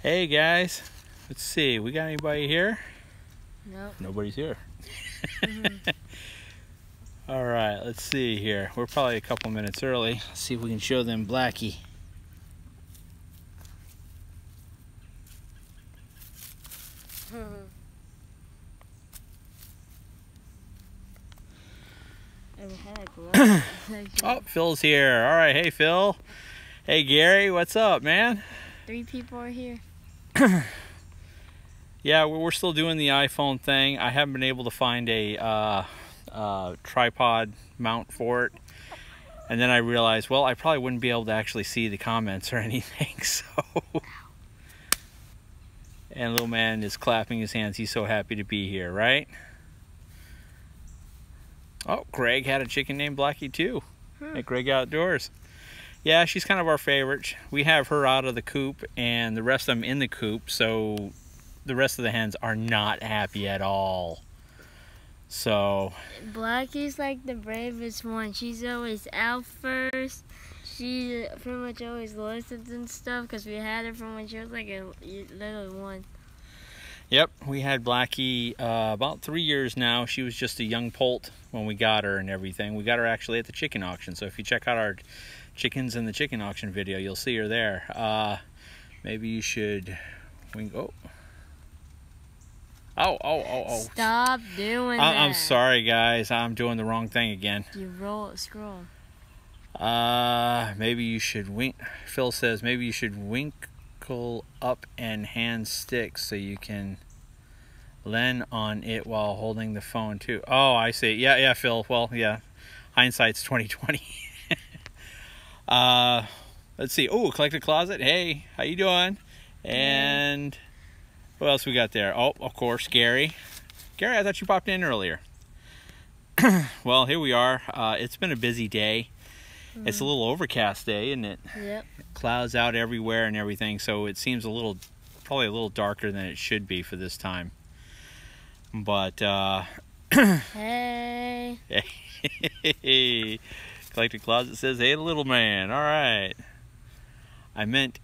Hey guys, let's see, we got anybody here? Nope. Nobody's here. All right, let's see here. We're probably a couple minutes early. Let's see if we can show them Blackie. Oh, Phil's here. All right, hey Phil. Hey Gary, what's up, man? 3 people are here. Yeah, we're still doing the iPhone thing. I haven't been able to find a tripod mount for it. And then I realized, well, I probably wouldn't be able to actually see the comments or anything, so... And little man is clapping his hands. He's so happy to be here, right? Oh, Greg had a chicken named Blackie too. At Greg Outdoors. Yeah, she's kind of our favorite. We have her out of the coop and the rest of them in the coop, so the rest of the hens are not happy at all. So Blackie's like the bravest one. She's always out first. She pretty much always listens and stuff because we had her from when she was like a little one. Yep, we had Blackie about 3 years now. She was just a young poult when we got her and everything. We got her actually at the chicken auction. So if you check out our chickens in the chicken auction video, you'll see her there. Maybe you should wing. Oh. Stop doing that. I'm sorry, guys. I'm doing the wrong thing again. You scroll. Maybe you should wink. Phil says maybe you should winkle up and hand stick so you can lean on it while holding the phone too. Oh, I see. Yeah, Phil. Well, yeah. Hindsight's 20/20. Let's see. Oh, Collected Closet. Hey, how you doing? And what else we got there? Oh, of course, Gary. Gary, I thought you popped in earlier. Well, here we are. It's been a busy day. It's a little overcast day, isn't it? Yep. Clouds out everywhere and everything, so it seems probably a little darker than it should be for this time. But, Hey. Hey. Collected Closet says, hey, little man. All right. I meant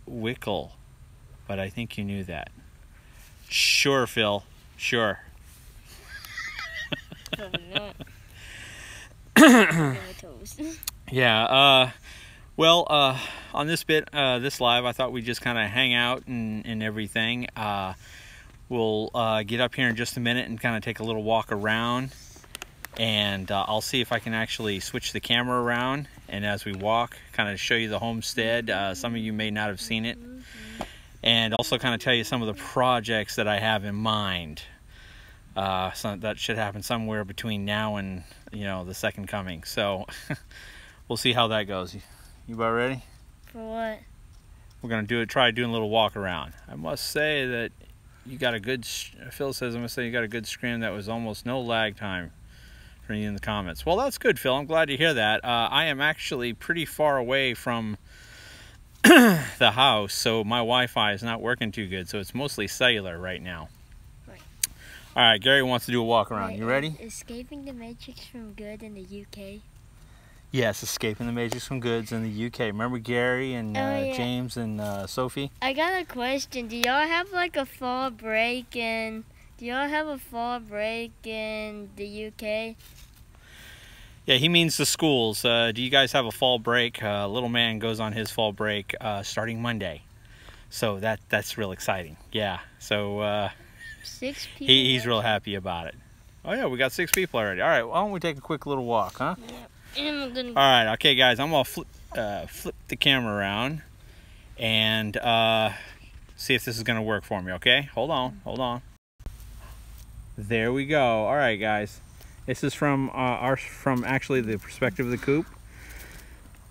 Wickle, but I think you knew that. Sure, Phil. Sure. Yeah, well, on this this live, I thought we'd just kind of hang out and everything. We'll get up here in just a minute and kind of take a little walk around. And I'll see if I can actually switch the camera around. And as we walk, kind of show you the homestead. Some of you may not have seen it. And also kind of tell you some of the projects that I have in mind. So that should happen somewhere between now and, the second coming. So we'll see how that goes. You about ready? For what? We're going to try doing a little walk around. I must say that you got a good, Phil says, I must say you got a good screen. That was almost no lag time for you in the comments. Well, that's good, Phil. I'm glad to hear that. I am actually pretty far away from the house, so my Wi-Fi is not working too good, so it's mostly cellular right now. Right. All right, Gary wants to do a walk around. You ready? Escaping the Matrix from Good in the UK. Yes, Escaping the Matrix from Goods in the UK. Remember Gary and James and Sophie? I got a question. Do y'all have like a fall break in? Do y'all have a fall break in the UK? Yeah, he means the schools. Do you guys have a fall break? Little man goes on his fall break starting Monday, so that's real exciting. Yeah, so 6 people. He's real happy about it. Oh yeah, we got 6 people already. All right, why don't we take a quick little walk, huh? Yep. And all right, okay, guys, I'm gonna flip the camera around and see if this is gonna work for me. Okay, hold on. There we go. All right, guys. This is from actually the perspective of the coop.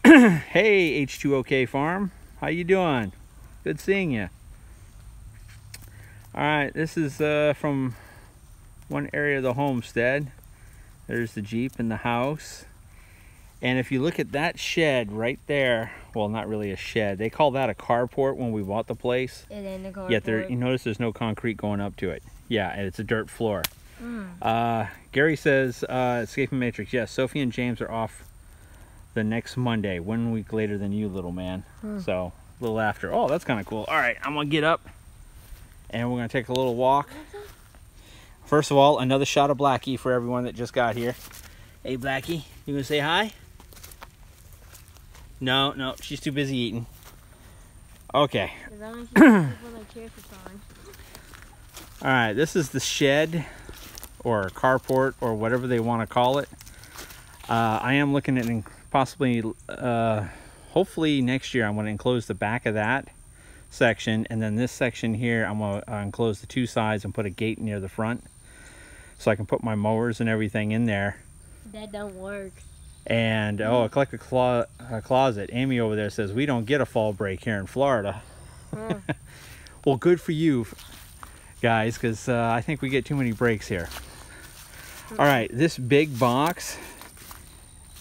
Hey, H2OK Farm, how you doing? Good seeing you. All right, this is from one area of the homestead. There's the Jeep and the house. And if you look at that shed right there, well, not really a shed. They call that a carport when we bought the place. It ain't a carport. Yet you notice there's no concrete going up to it. Yeah, and it's a dirt floor. Gary says, Escaping Matrix. Yes, Sophie and James are off the next Monday, 1 week later than you, little man. So little after. Oh, that's kind of cool. All right, I'm gonna get up and we're gonna take a little walk. First of all, another shot of Blackie for everyone that just got here. Hey Blackie, you gonna say hi? No, she's too busy eating. Okay. As long as you have people that cheer for fun. All right, this is the shed or carport or whatever they want to call it. I am looking at possibly, hopefully next year I'm going to enclose the back of that section, and then this section here I'm going to enclose the two sides and put a gate near the front so I can put my mowers and everything in there. That don't work. And oh, a collector closet. Amy over there says we don't get a fall break here in Florida. Well, good for you guys, because I think we get too many breaks here. All right, this big box,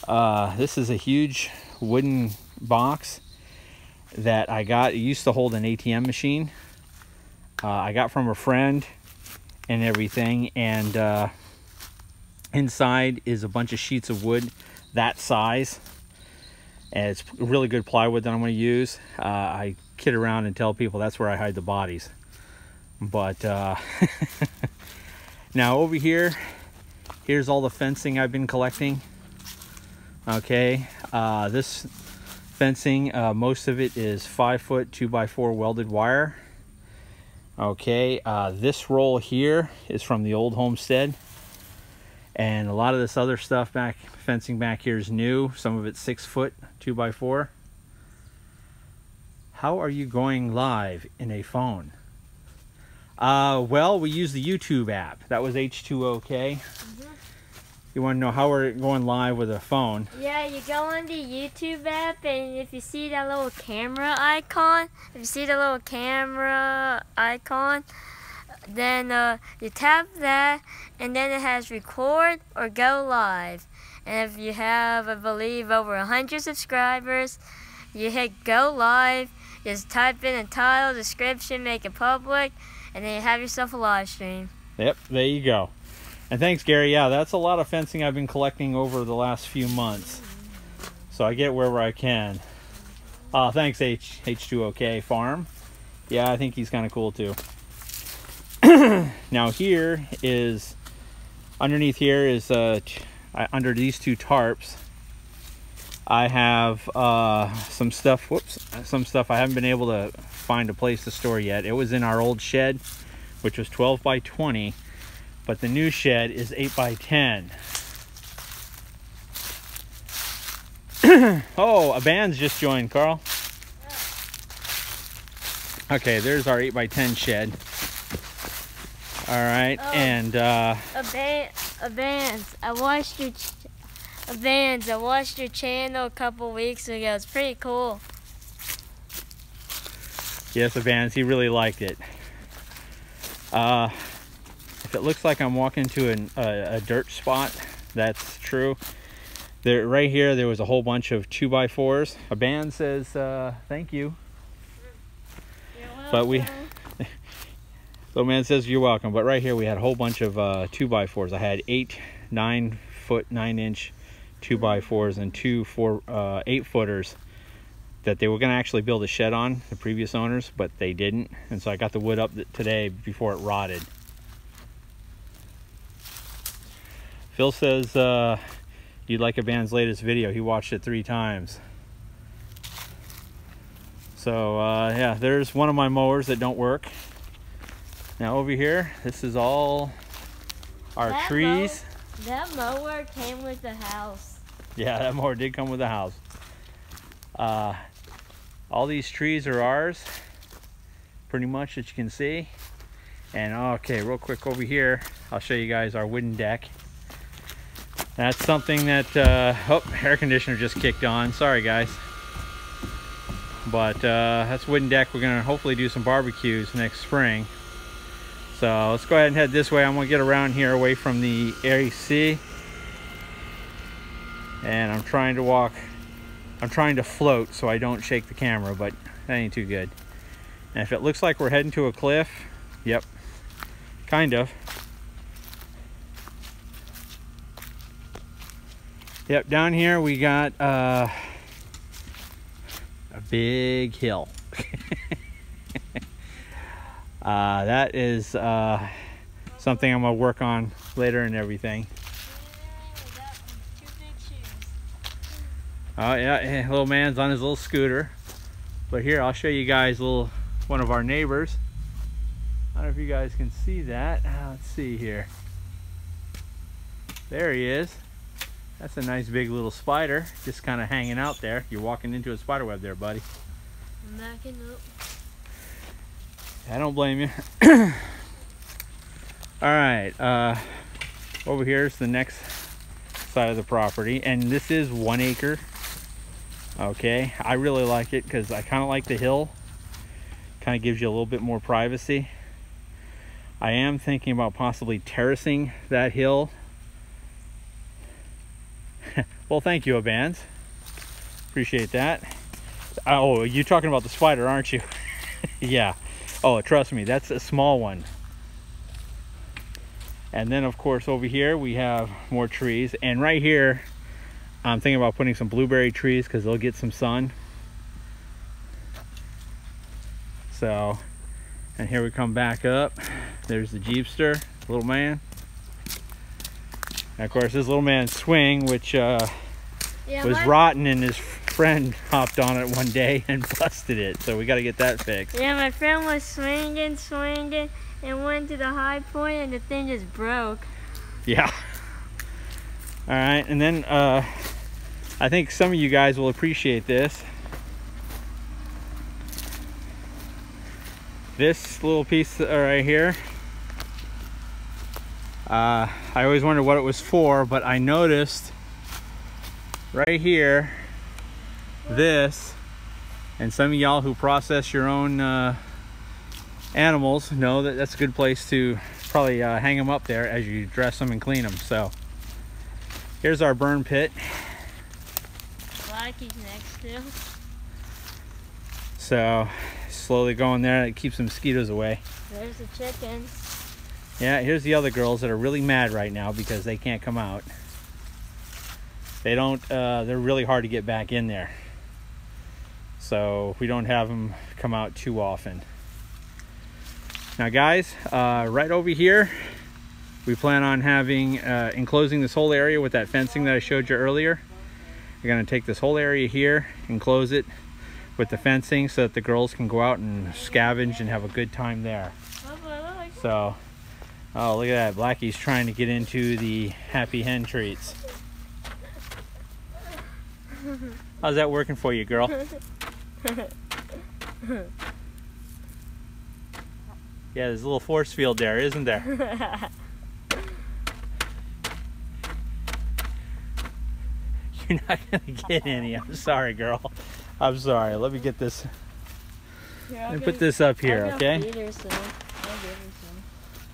this is a huge wooden box that I got. It used to hold an ATM machine. I got from a friend and everything, and inside is a bunch of sheets of wood that size, and it's really good plywood that I'm going to use. I kid around and tell people that's where I hide the bodies, but now over here, here's all the fencing I've been collecting. Okay, this fencing, most of it is 5-foot 2x4 welded wire. Okay, this roll here is from the old Homestead, and a lot of this other stuff fencing back here is new. Some of it's 6-foot 2x4. How are you going live in a phone? Well, we use the YouTube app. That was H2OK. You want to know how we're going live with a phone? Yeah, you go on the YouTube app, and if you see that little camera icon, then you tap that, and then it has record or go live. And if you have, I believe, over 100 subscribers, you hit go live, just type in a title, description, make it public, and then you have yourself a live stream. Yep, there you go. And thanks, Gary. Yeah, that's a lot of fencing I've been collecting over the last few months, so I get wherever I can. Thanks, H2OK Farm. Yeah, I think he's kind of cool too. Now here is, underneath here is, under these two tarps, I have some stuff I haven't been able to find a place to store yet. It was in our old shed, which was 12 by 20, but the new shed is 8 by 10. Oh, a band's just joined, Carl. Okay, there's our 8 by 10 shed. All right, and Vans, I watched your channel a couple weeks ago. It's pretty cool. Yes, Vans, he really liked it. If it looks like I'm walking to a dirt spot, that's true. There, right here, there was a whole bunch of 2x4s. A band says thank you. But so man says you're welcome. But right here we had a whole bunch of 2x4s. I had 8 9-foot 9-inch 2x4s and 2 8-footers that they were going to actually build a shed on, the previous owners, but they didn't. And so I got the wood up today before it rotted. Phil says you'd like a band's latest video. He watched it 3 times. So yeah, there's one of my mowers that don't work. Now over here, this is all our trees. That mower came with the house. Yeah, that mower did come with the house. All these trees are ours, pretty much, that you can see. And okay, real quick over here, I'll show you guys our wooden deck. That's something that, oh, air conditioner just kicked on. Sorry guys. But that's wooden deck. We're gonna hopefully do some barbecues next spring. So let's go ahead and head this way. I'm gonna get around here away from the AC. And I'm trying to float so I don't shake the camera, but that ain't too good. And if it looks like we're heading to a cliff, yep, kind of. Yep, down here we got a big hill. That is something I'm gonna work on later and everything. Oh yeah, little man's on his little scooter. But here, I'll show you guys one of our neighbors. I don't know if you guys can see that. Let's see here. There he is. That's a nice big little spider, just kind of hanging out there. You're walking into a spider web there, buddy. I'm backing up. I don't blame you. All right, over here is the next side of the property, and this is 1 acre. Okay, I really like it because I kind of like the hill. Kind of gives you a little bit more privacy. I am thinking about possibly terracing that hill. Well, thank you, Abans. Appreciate that. Oh, you're talking about the spider, aren't you? Yeah. Oh, trust me, that's a small one. And then, of course, over here we have more trees. And right here, I'm thinking about putting some blueberry trees because they'll get some sun. So, and here we come back up. There's the Jeepster, little man. And of course, this little man's swing, which was rotten, and his friend hopped on it one day and busted it. So we got to get that fixed. Yeah, my friend was swinging, and went to the high point, and the thing just broke. Yeah. All right, and then I think some of you guys will appreciate this. This little piece right here. I always wondered what it was for, but I noticed right here, this, and some of y'all who process your own animals know that that's a good place to probably hang them up there as you dress them and clean them. So here's our burn pit. Blackie's next to. So slowly going there, it keeps the mosquitoes away. There's the chickens. Yeah, here's the other girls that are really mad right now because they can't come out. They don't, they're really hard to get back in there. So we don't have them come out too often. Now guys, right over here, we plan on having, enclosing this whole area with that fencing that I showed you earlier. We're gonna take this whole area here, enclose it with the fencing so that the girls can go out and scavenge and have a good time there. So, oh, look at that. Blackie's trying to get into the happy hen treats. How's that working for you, girl? Yeah, there's a little force field there, isn't there? You're not gonna get any. I'm sorry, girl. I'm sorry. Let me get this. Let me put this up here, okay?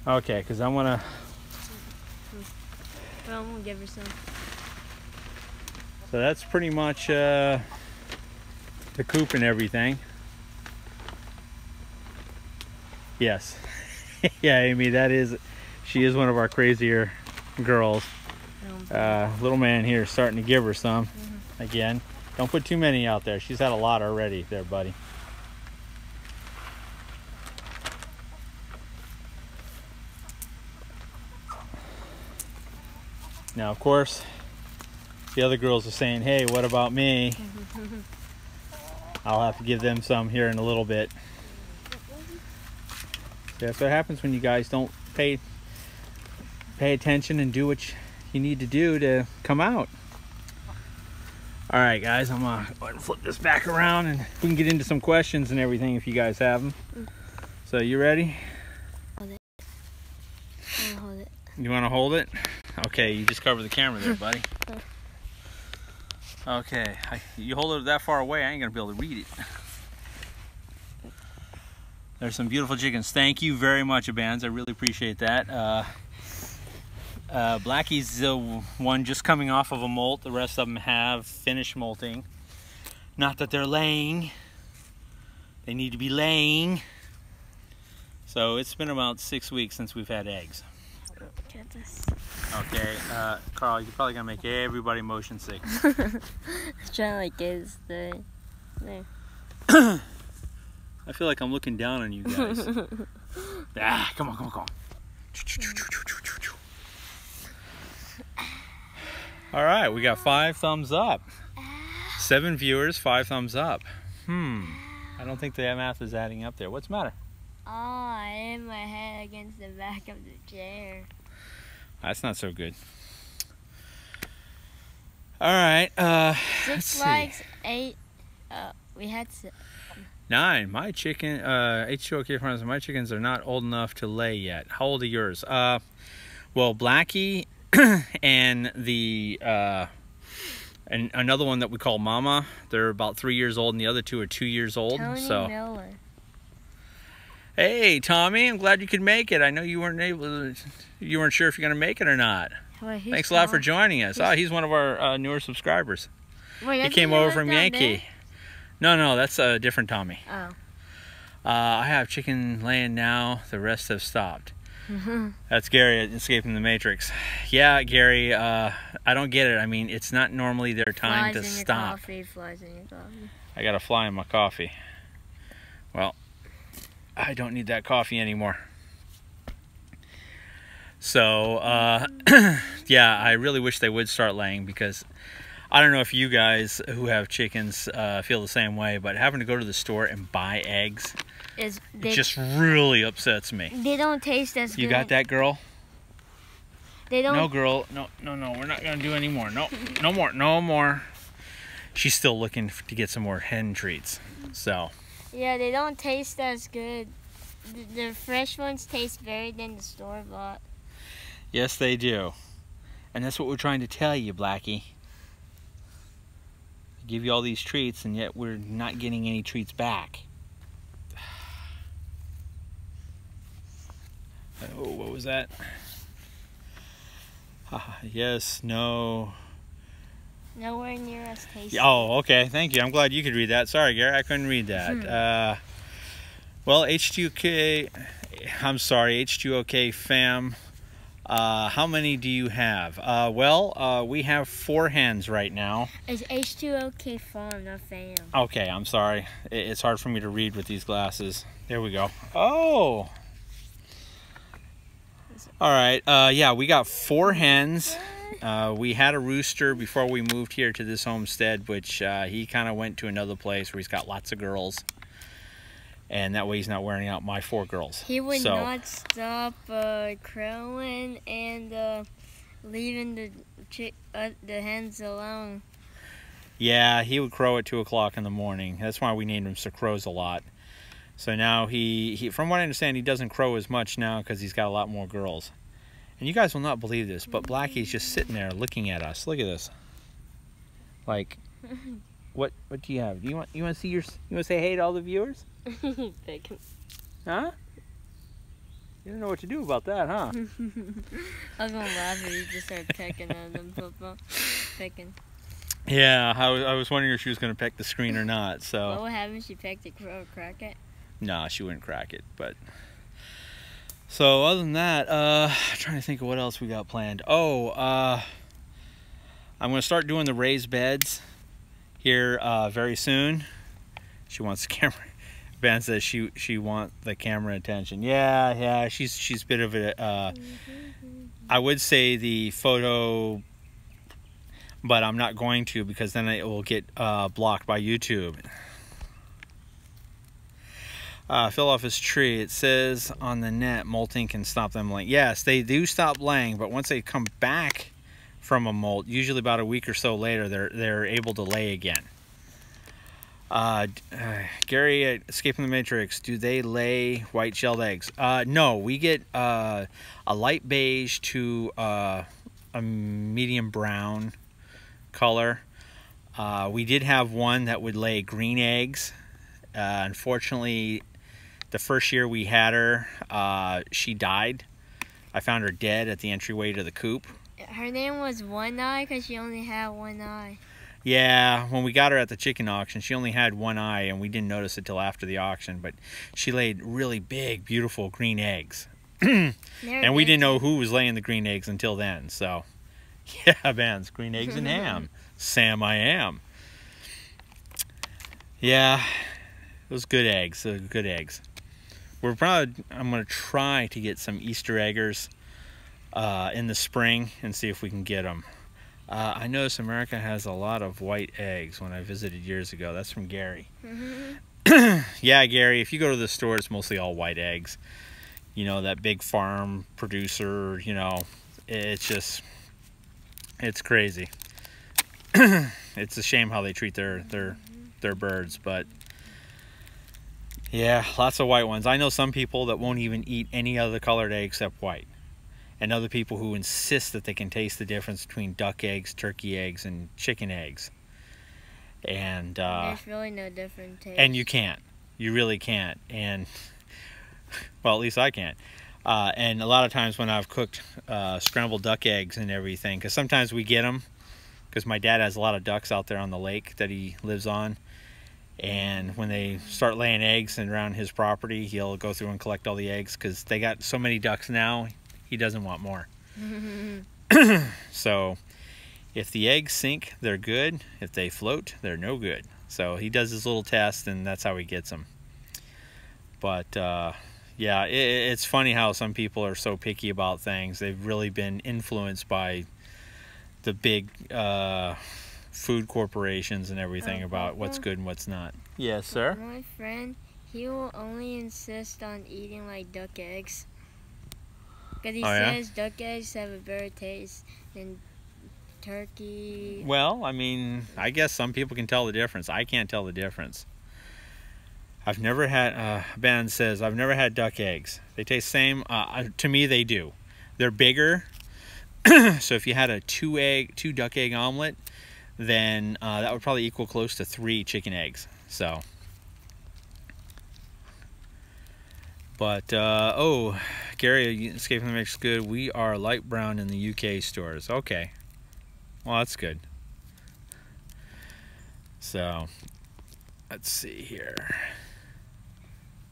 Okay, because I want to. Well, I'm gonna give her some. So that's pretty much the coop and everything. Yes. Yeah, Amy, that is. She is one of our crazier girls. Little man here is starting to give her some. Again, don't put too many out there. She's had a lot already there, buddy. Now, of course, the other girls are saying, hey, what about me? I'll have to give them some here in a little bit. So that's what happens when you guys don't pay attention and do what you need to do to come out. All right, guys, I'm gonna go ahead and flip this back around and we can get into some questions and everything if you guys have them. So you ready? Hold it. I'll hold it. You want to hold it? Okay, you just cover the camera there, buddy. Okay, you hold it that far away, I ain't gonna be able to read it. There's some beautiful chickens. Thank you very much, Abans. I really appreciate that. Blackie's the one just coming off of a molt. The rest of them have finished molting. Not that they're laying. They need to be laying. So it's been about 6 weeks since we've had eggs. Get this. Okay, Carl, you're probably gonna make everybody motion sick. Trying like this thing. There. I feel like I'm looking down on you guys. Come on, come on, come on. All right, we got 5 thumbs up. 7 viewers, 5 thumbs up. I don't think the math is adding up there. What's the matter? Oh, I hit my head against the back of the chair. That's not so good. All right. 6 likes, 8. We had 9. My chicken. H2OK farms. My chickens are not old enough to lay yet. How old are yours? Well, Blackie and the and another one that we call Mama. They're about 3 years old, and the other 2 are 2 years old. Tony so. Miller. Hey, Tommy, I'm glad you could make it. I know you weren't sure if you're gonna make it or not. Well, Thanks a lot for joining us. He's one of our newer subscribers. Wait, he came over from Yankee. No, that's a different Tommy. Oh. I have chicken laying now. The rest have stopped. That's Gary escaping the Matrix. Yeah, Gary, I don't get it. I mean, it's not normally their time to stop. Flies in your coffee. I got a fly in my coffee. Well, I don't need that coffee anymore. So, yeah, I really wish they would start laying, because I don't know if you guys who have chickens feel the same way, but having to go to the store and buy eggs just really upsets me. They don't taste as good. You got that, girl? They don't. No, girl. No, we're not going to do any more. No more. She's still looking to get some more hen treats, so. Yeah, they don't taste as good. The fresh ones taste better than the store-bought. Yes, they do. And that's what we're trying to tell you, Blackie. Give you all these treats, and yet we're not getting any treats back. Oh, what was that? Yes, no. Nowhere near as tasty. Oh, okay. Thank you. I'm glad you could read that. Sorry, Gary, I couldn't read that. Well, H2OK, I'm sorry, H2OK fam. How many do you have? Well, we have 4 hens right now. It's H2OK farm, not fam. Okay, I'm sorry. It's hard for me to read with these glasses. There we go. Oh! Alright, yeah, we got 4 hens. We had a rooster before we moved here to this homestead, which he kind of went to another place where he's got lots of girls. And that way he's not wearing out my 4 girls. He would not stop crowing and leaving the hens alone. Yeah, he would crow at 2 o'clock in the morning. That's why we named him Sir Crows a lot. So now he from what I understand, he doesn't crow as much now because he's got a lot more girls. And you guys will not believe this, but Blackie's just sitting there looking at us. Look at this. Like, what do you have? You want to see you want to say hey to all the viewers? Pick him. Huh? You don't know what to do about that, huh? I was gonna laugh if you just started pecking at them, picking. Yeah, I was wondering if she was gonna peck the screen or not. So. What would happen if she pecked it or crack it? Nah, she wouldn't crack it. But so other than that, I'm trying to think of what else we got planned. Oh, I'm gonna start doing the raised beds here very soon. She wants the camera. Ben says she wants the camera attention. Yeah, she's a bit of a. I would say the photo, but I'm not going to because then it will get blocked by YouTube. Fill off his tree. It says on the net molting can stop them laying. Yes, they do stop laying, but once they come back from a molt, usually about a week or so later, they're able to lay again. Gary, Escaping the Matrix, do they lay white-shelled eggs? No, we get a light beige to a medium brown color. We did have one that would lay green eggs. Unfortunately, the first year we had her, she died. I found her dead at the entryway to the coop. Her name was One Eye because she only had one eye. Yeah, when we got her at the chicken auction, she only had one eye, and we didn't notice it till after the auction. But she laid really big, beautiful green eggs. And we didn't know who was laying the green eggs until then. So, yeah, Ben's green eggs and ham. Sam, I am. Yeah, Those good eggs. Good eggs. I'm going to try to get some Easter eggers in the spring and see if we can get them. I noticed America has a lot of white eggs when I visited years ago. That's from Gary. Yeah, Gary, if you go to the store, it's mostly all white eggs. You know, that big farm producer, you know, it's crazy. It's a shame how they treat their birds, but yeah, lots of white ones. I know some people that won't even eat any other colored egg except white. And other people who insist that they can taste the difference between duck eggs, turkey eggs, and chicken eggs. And there's really no different taste. And you can't. You really can't. And well, at least I can't. And a lot of times when I've cooked scrambled duck eggs and everything, because sometimes we get them, because my dad has a lot of ducks out there on the lake that he lives on. And when they start laying eggs and around his property, he'll go through and collect all the eggs, because they got so many ducks now, he doesn't want more. So if the eggs sink, they're good. If they float, they're no good. So he does his little test, and that's how he gets them. But yeah, it's funny how some people are so picky about things. They've really been influenced by the big food corporations and everything about what's good and what's not. Yes, sir? My friend, he will only insist on eating like duck eggs. Because he says duck eggs have a better taste than turkey. Well, I mean, I guess some people can tell the difference. I can't tell the difference. I've never had, Ben says, I've never had duck eggs. They taste the same. To me, they do. They're bigger. So if you had a two duck egg omelet, then that would probably equal close to 3 chicken eggs. So, but oh, Gary, Escape from the Matrix, good. We are light brown in the UK stores. Okay, well, that's good. So let's see here.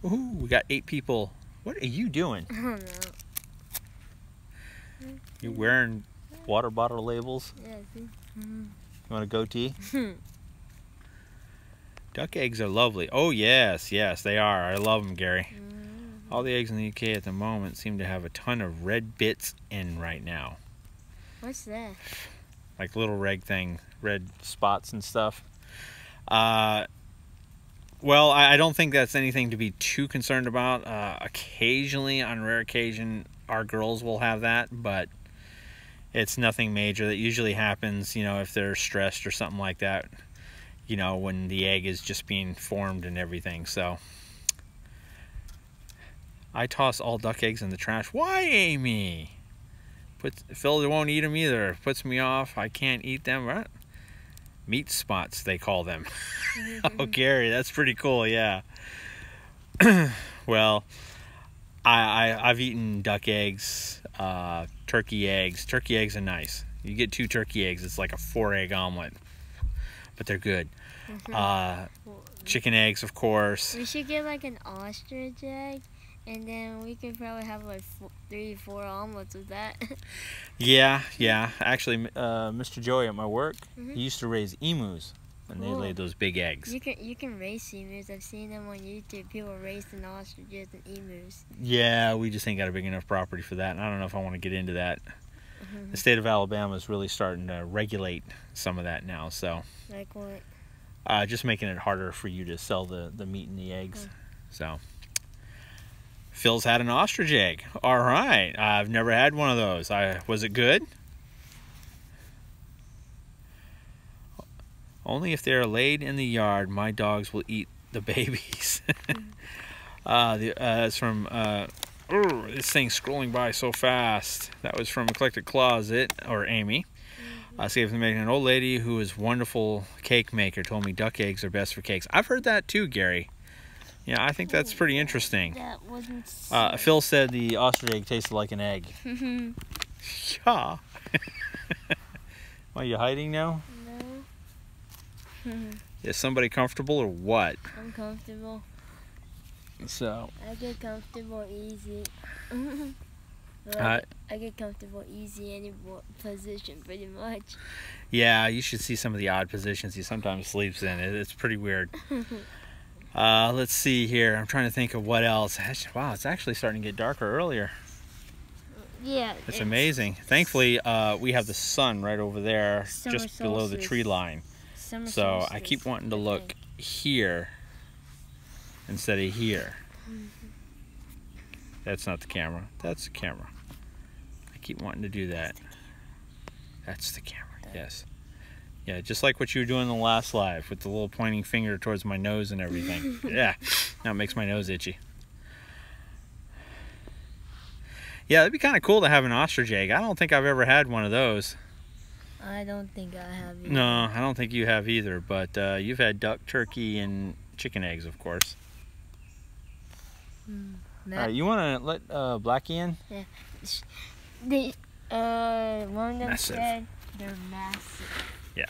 Ooh, we got 8 people. What are you doing? I don't know. You wearing water bottle labels? Yeah, see? You want a goatee? Duck eggs are lovely. Oh, yes, they are. I love them, Gary. All the eggs in the UK at the moment seem to have a ton of red bits in right now. What's that? Like little red spots and stuff. Well, I don't think that's anything to be too concerned about. Occasionally, on rare occasion, our girls will have that, but it's nothing major. That usually happens, you know, if they're stressed or something like that, you know, when the egg is just being formed and everything. So I toss all duck eggs in the trash. Why, Amy? Phil won't eat them either. Puts me off. I can't eat them. What? Meat spots, they call them. Oh, Gary, that's pretty cool. Yeah. Well, I've eaten duck eggs, turkey eggs. Turkey eggs are nice. You get 2 turkey eggs, it's like a 4-egg omelet, but they're good. Chicken eggs, of course. We should get like an ostrich egg, and then we could probably have like 3-4 omelets with that. Yeah. Actually, Mr. Joey at my work, he used to raise emus, and they laid those big eggs. You can raise emus. I've seen them on YouTube. People raising ostriches and emus. Yeah, we just ain't got a big enough property for that, and I don't know if I want to get into that. The state of Alabama is really starting to regulate some of that now. So, like what? Just making it harder for you to sell the meat and the eggs. So, Phil's had an ostrich egg. All right, I've never had one of those. Was it good? Only if they are laid in the yard, my dogs will eat the babies. It's from this thing's scrolling by so fast. That was from Eclectic Closet, or Amy. See if they make an old lady who is wonderful cake maker told me duck eggs are best for cakes. I've heard that too, Gary. Yeah, I think that's pretty interesting. That wasn't. Phil said the ostrich egg tasted like an egg. Yeah. Are you hiding now? No. Is somebody comfortable or what? I'm comfortable. So. I get comfortable easy. I get comfortable easy any position pretty much. Yeah, you should see some of the odd positions he sometimes sleeps in. It's pretty weird. Let's see here. I'm trying to think of what else. Wow, it's actually starting to get darker earlier. Yeah. It's amazing. Thankfully, we have the sun right over there, just below the tree line. So I keep wanting to look here instead of here. That's not the camera. That's the camera. I keep wanting to do that. That's the camera. Yes. Yeah, just like what you were doing in the last live with the little pointing finger towards my nose and everything. Yeah, now it makes my nose itchy. Yeah, it'd be kind of cool to have an ostrich egg. I don't think I've ever had one of those. I don't think I have either. No, I don't think you have either, but you've had duck, turkey, and chicken eggs, of course. All right, you want to let Blackie in? Yeah. One of them said they're massive. Yeah.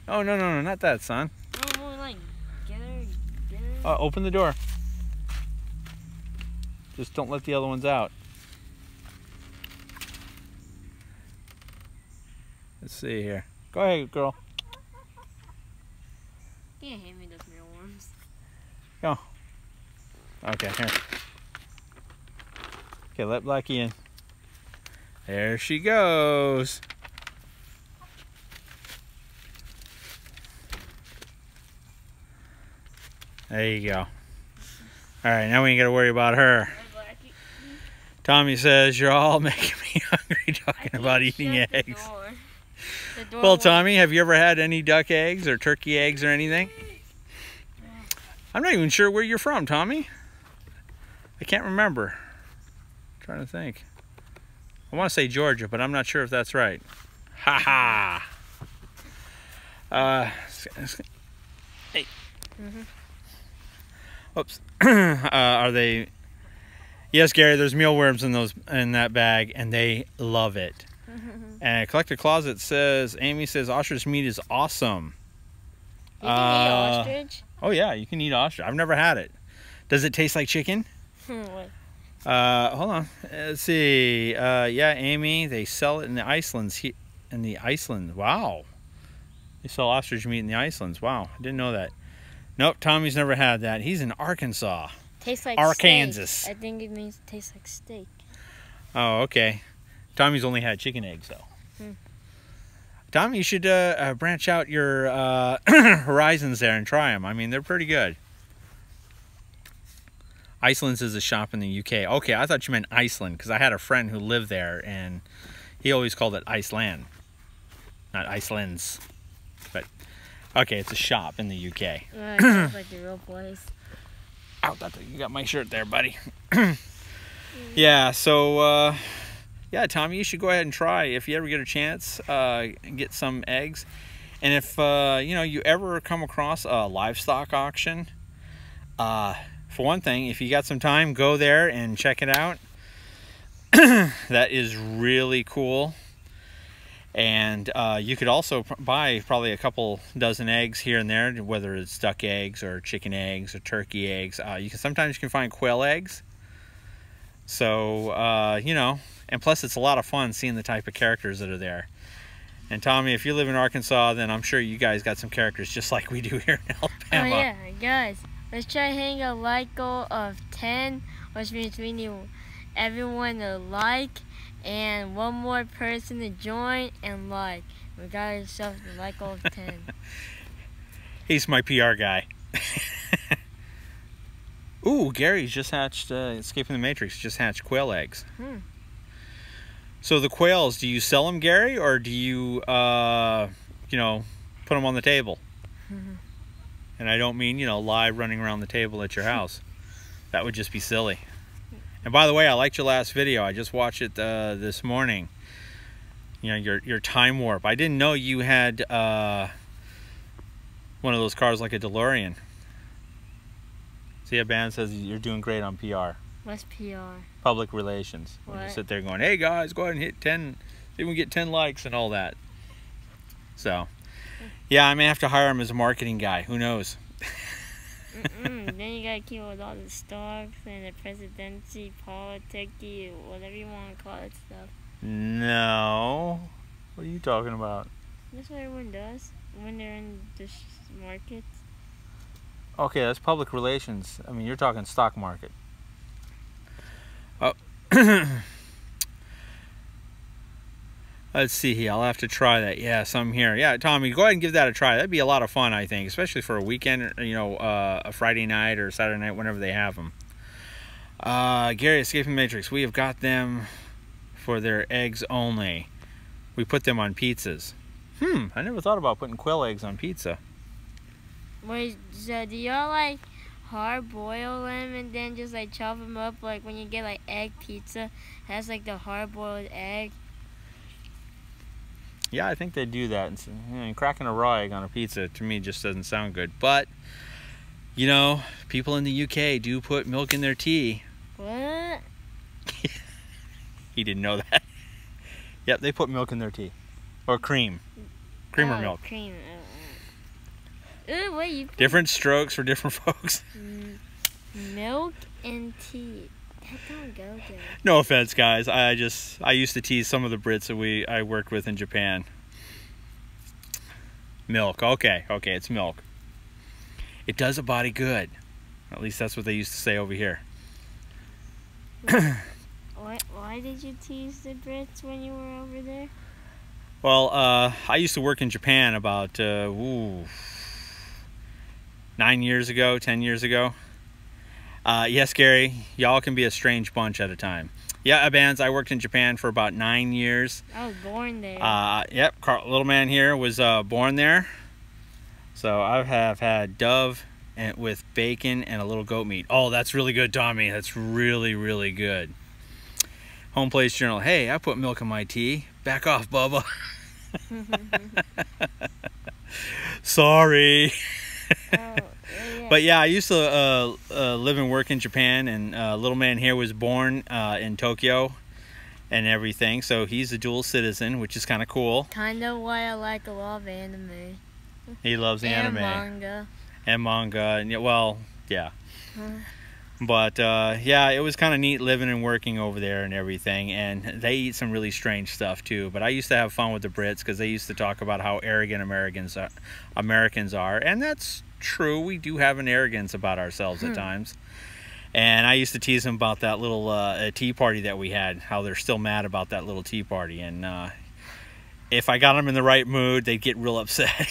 Oh, no, not that, son. No, more like, get her. Open the door. Just don't let the other ones out. Let's see here. Go ahead, girl. You can't hand me those mealworms. Go. Okay, here. Okay, let Blackie in. There she goes. There you go. All right, now we ain't got to worry about her. Tommy says you're all making me hungry talking about eating eggs. Well, Tommy, have you ever had any duck eggs or turkey eggs or anything? I'm not even sure where you're from, Tommy. I can't remember. I'm trying to think. I want to say Georgia, but I'm not sure if that's right. Ha ha. Hey. Oops. Are they? Yes, Gary. There's mealworms in that bag, and they love it. And Collector Closet says, Amy says, ostrich meat is awesome. You can eat ostrich? Oh yeah, you can eat ostrich. I've never had it. Does it taste like chicken? What? Hold on. Let's see. Yeah, Amy, they sell it in the Icelands. In the Iceland. Wow. They sell ostrich meat in the Icelands. Wow, I didn't know that. Nope, Tommy's never had that. He's in Arkansas. Tastes like Arkansas. steak. I think it means it tastes like steak. Oh, okay. Tommy's only had chicken eggs, though. Tommy, you should branch out your horizons there and try them. I mean, they're pretty good. Iceland's is a shop in the UK. Okay, I thought you meant Iceland, because I had a friend who lived there, and he always called it Iceland, not Iceland's. But, okay, it's a shop in the UK. It sounds like the real place. Ow, you got my shirt there, buddy. Yeah, so, yeah, Tommy, you should go ahead and try. If you ever get a chance, get some eggs. And if, you know, you ever come across a livestock auction, for one thing, if you got some time, go there and check it out. That is really cool. And you could also buy probably a couple dozen eggs here and there, whether it's duck eggs or chicken eggs or turkey eggs. Sometimes you can find quail eggs. So, you know, and plus it's a lot of fun seeing the type of characters that are there. And Tommy, if you live in Arkansas, then I'm sure you guys got some characters just like we do here in Alabama. Oh yeah, guys, let's try hitting a like goal of 10, which means we need everyone to like and one more person to join and like. We got ourselves a like goal of 10. He's my PR guy. Ooh, Gary's just hatched, Escaping the Matrix, just hatched quail eggs. So the quails, do you sell them, Gary, or do you, you know, put them on the table? And I don't mean, you know, live running around the table at your house. That would just be silly. And by the way, I liked your last video. I just watched it this morning. You know, your time warp. I didn't know you had one of those cars like a DeLorean. See, a band says you're doing great on PR. What's PR? Public relations. What? When you sit there going, hey guys, go ahead and hit 10, see if we get 10 likes and all that. So, yeah, I may have to hire him as a marketing guy. Who knows? Then you gotta keep with all the stocks and the presidency, politics, whatever you want to call it stuff. No. What are you talking about? That's what everyone does when they're in the markets. Okay, that's public relations. I mean, you're talking stock market. Oh. Let's see here. I'll have to try that. Yes, I'm here. Yeah, Tommy, go ahead and give that a try. That'd be a lot of fun, I think, especially for a weekend, you know, a Friday night or Saturday night, whenever they have them. Gary, Escaping Matrix. We have got them for their eggs only. We put them on pizzas. I never thought about putting quail eggs on pizza. Wait, so do y'all like hard boil them and then just like chop them up like when you get like egg pizza? It has like the hard boiled egg. Yeah, I think they do that. And, you know, cracking a raw egg on a pizza to me just doesn't sound good. But you know, people in the UK do put milk in their tea. What? He didn't know that. Yep, they put milk in their tea. Or cream. Cream or milk. Cream. Ooh, wait, you put Different strokes for different folks. milk and tea. That don't go good. No offense, guys. I used to tease some of the Brits that I worked with in Japan. Milk. Okay, it's milk. It does a body good. At least that's what they used to say over here. Why did you tease the Brits when you were over there? Well, I used to work in Japan about 9 years ago, 10 years ago. Yes, Gary, y'all can be a strange bunch at a time. Yeah, Abans, I worked in Japan for about 9 years. I was born there. Yep, little man here was born there. So I have had dove with bacon and a little goat meat. Oh, that's really good, Tommy. That's really, really good. Home Place Journal. Hey, I put milk in my tea. Back off, Bubba. Sorry. Yeah. But yeah, I used to live and work in Japan, and little man here was born in Tokyo and everything. So he's a dual citizen, which is kind of cool. Kind of why I like a lot of anime. He loves anime. And manga. And well, yeah. But yeah, it was kind of neat living and working over there and everything. And they eat some really strange stuff too. But I used to have fun with the Brits because they used to talk about how arrogant Americans are. And that's true. We do have an arrogance about ourselves at times. And I used to tease them about that little tea party that we had, how they're still mad about that little tea party. And if I got them in the right mood, they'd get real upset.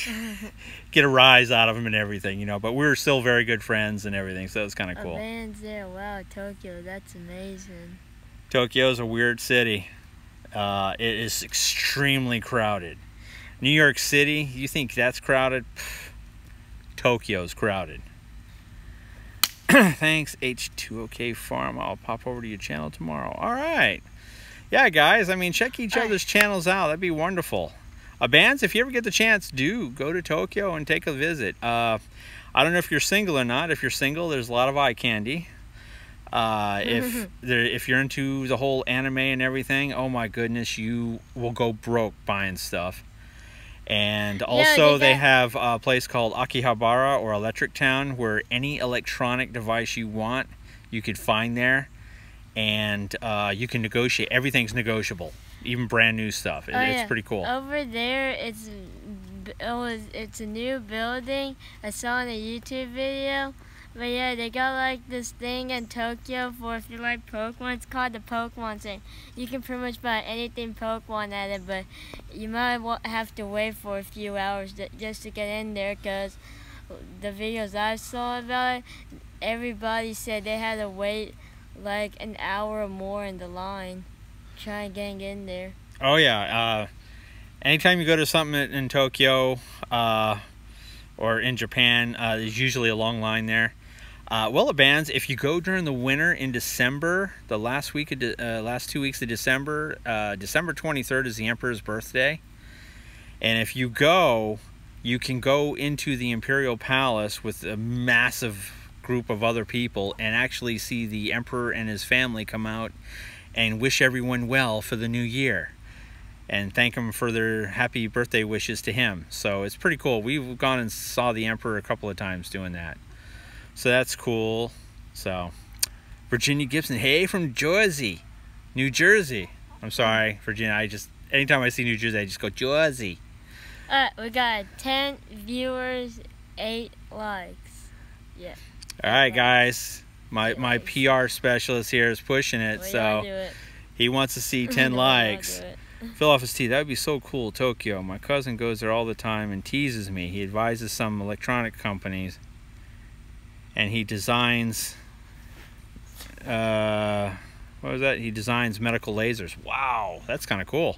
Get a rise out of them and everything, you know. But we were still very good friends and everything, so it was kind of cool. Man's there. Wow, Tokyo, that's amazing. Tokyo's a weird city. It is extremely crowded. New York City, you think that's crowded? Pff, Tokyo's crowded. Thanks, H2OK Farm. I'll pop over to your channel tomorrow. All right. Yeah, guys, I mean, check each other's channels out. That'd be wonderful. Bands, if you ever get the chance, do go to Tokyo and take a visit. I don't know if you're single or not. If you're single, there's a lot of eye candy. If you're into the whole anime and everything, oh my goodness, you will go broke buying stuff. And also they have a place called Akihabara or Electric Town where any electronic device you want, you could find there. And you can negotiate. Everything's negotiable, even brand new stuff. It's pretty cool. Over there, it's a new building. I saw in a YouTube video. But yeah, they got like this thing in Tokyo for if you like Pokemon. It's called the Pokemon thing. You can pretty much buy anything Pokemon at it, but you might have to wait for a few hours just to get in there, because the videos I saw about it, everybody said they had to wait like an hour or more in the line trying to get in there. Oh yeah, anytime you go to something in Tokyo or in Japan, there's usually a long line there. Well, it bans if you go during the winter in December, the last 2 weeks of December. December 23rd is the Emperor's birthday, and if you go, you can go into the Imperial Palace with a massive group of other people and actually see the Emperor and his family come out and wish everyone well for the new year and thank him for their happy birthday wishes to him. So it's pretty cool. We've gone and saw the Emperor a couple of times doing that, so that's cool. So Virginia Gibson, hey, from Jersey, New Jersey. I'm sorry, Virginia, anytime I see New Jersey, I just go Jersey. We got 10 viewers, 8 likes. Yeah. All right, guys. My PR specialist here is pushing it, We so gotta do it. he wants to see 10 We gotta likes. do it. Phil off his tea. That would be so cool, Tokyo. My cousin goes there all the time and teases me. He advises some electronic companies, and he designs. What was that? He designs medical lasers. Wow, that's kind of cool.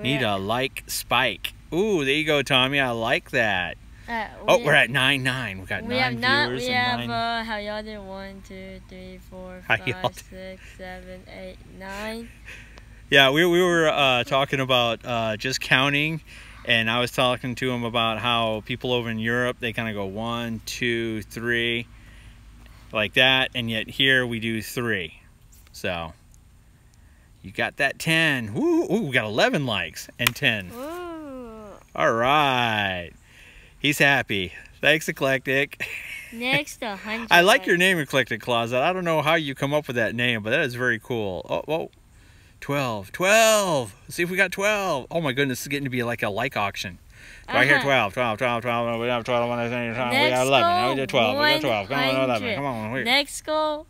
Need a like spike. Ooh, there you go, Tommy. I like that. We're at 9-9. We got 9 viewers. We have and 9. how y'all did 1, 2, 3, 4, How 5, y'all 6, 7, 8, 9. Yeah, we were talking about just counting, and I was talking to him about how people over in Europe, they kind of go 1, 2, 3, like that, and yet here we do 3. So you got that 10. Ooh, we got 11 likes and 10. Ooh. All right. He's happy. Thanks, Eclectic. Next, 100. I like your name, Eclectic Closet. I don't know how you come up with that name, but that is very cool. Oh, whoa. 12. Let's see if we got 12. Oh my goodness, it's getting to be like a like auction. Right here, 12. We have 12. We have 11. We got 11. Now we did 12. We got 12. Come on, 11. Come on. Wait. Next goal,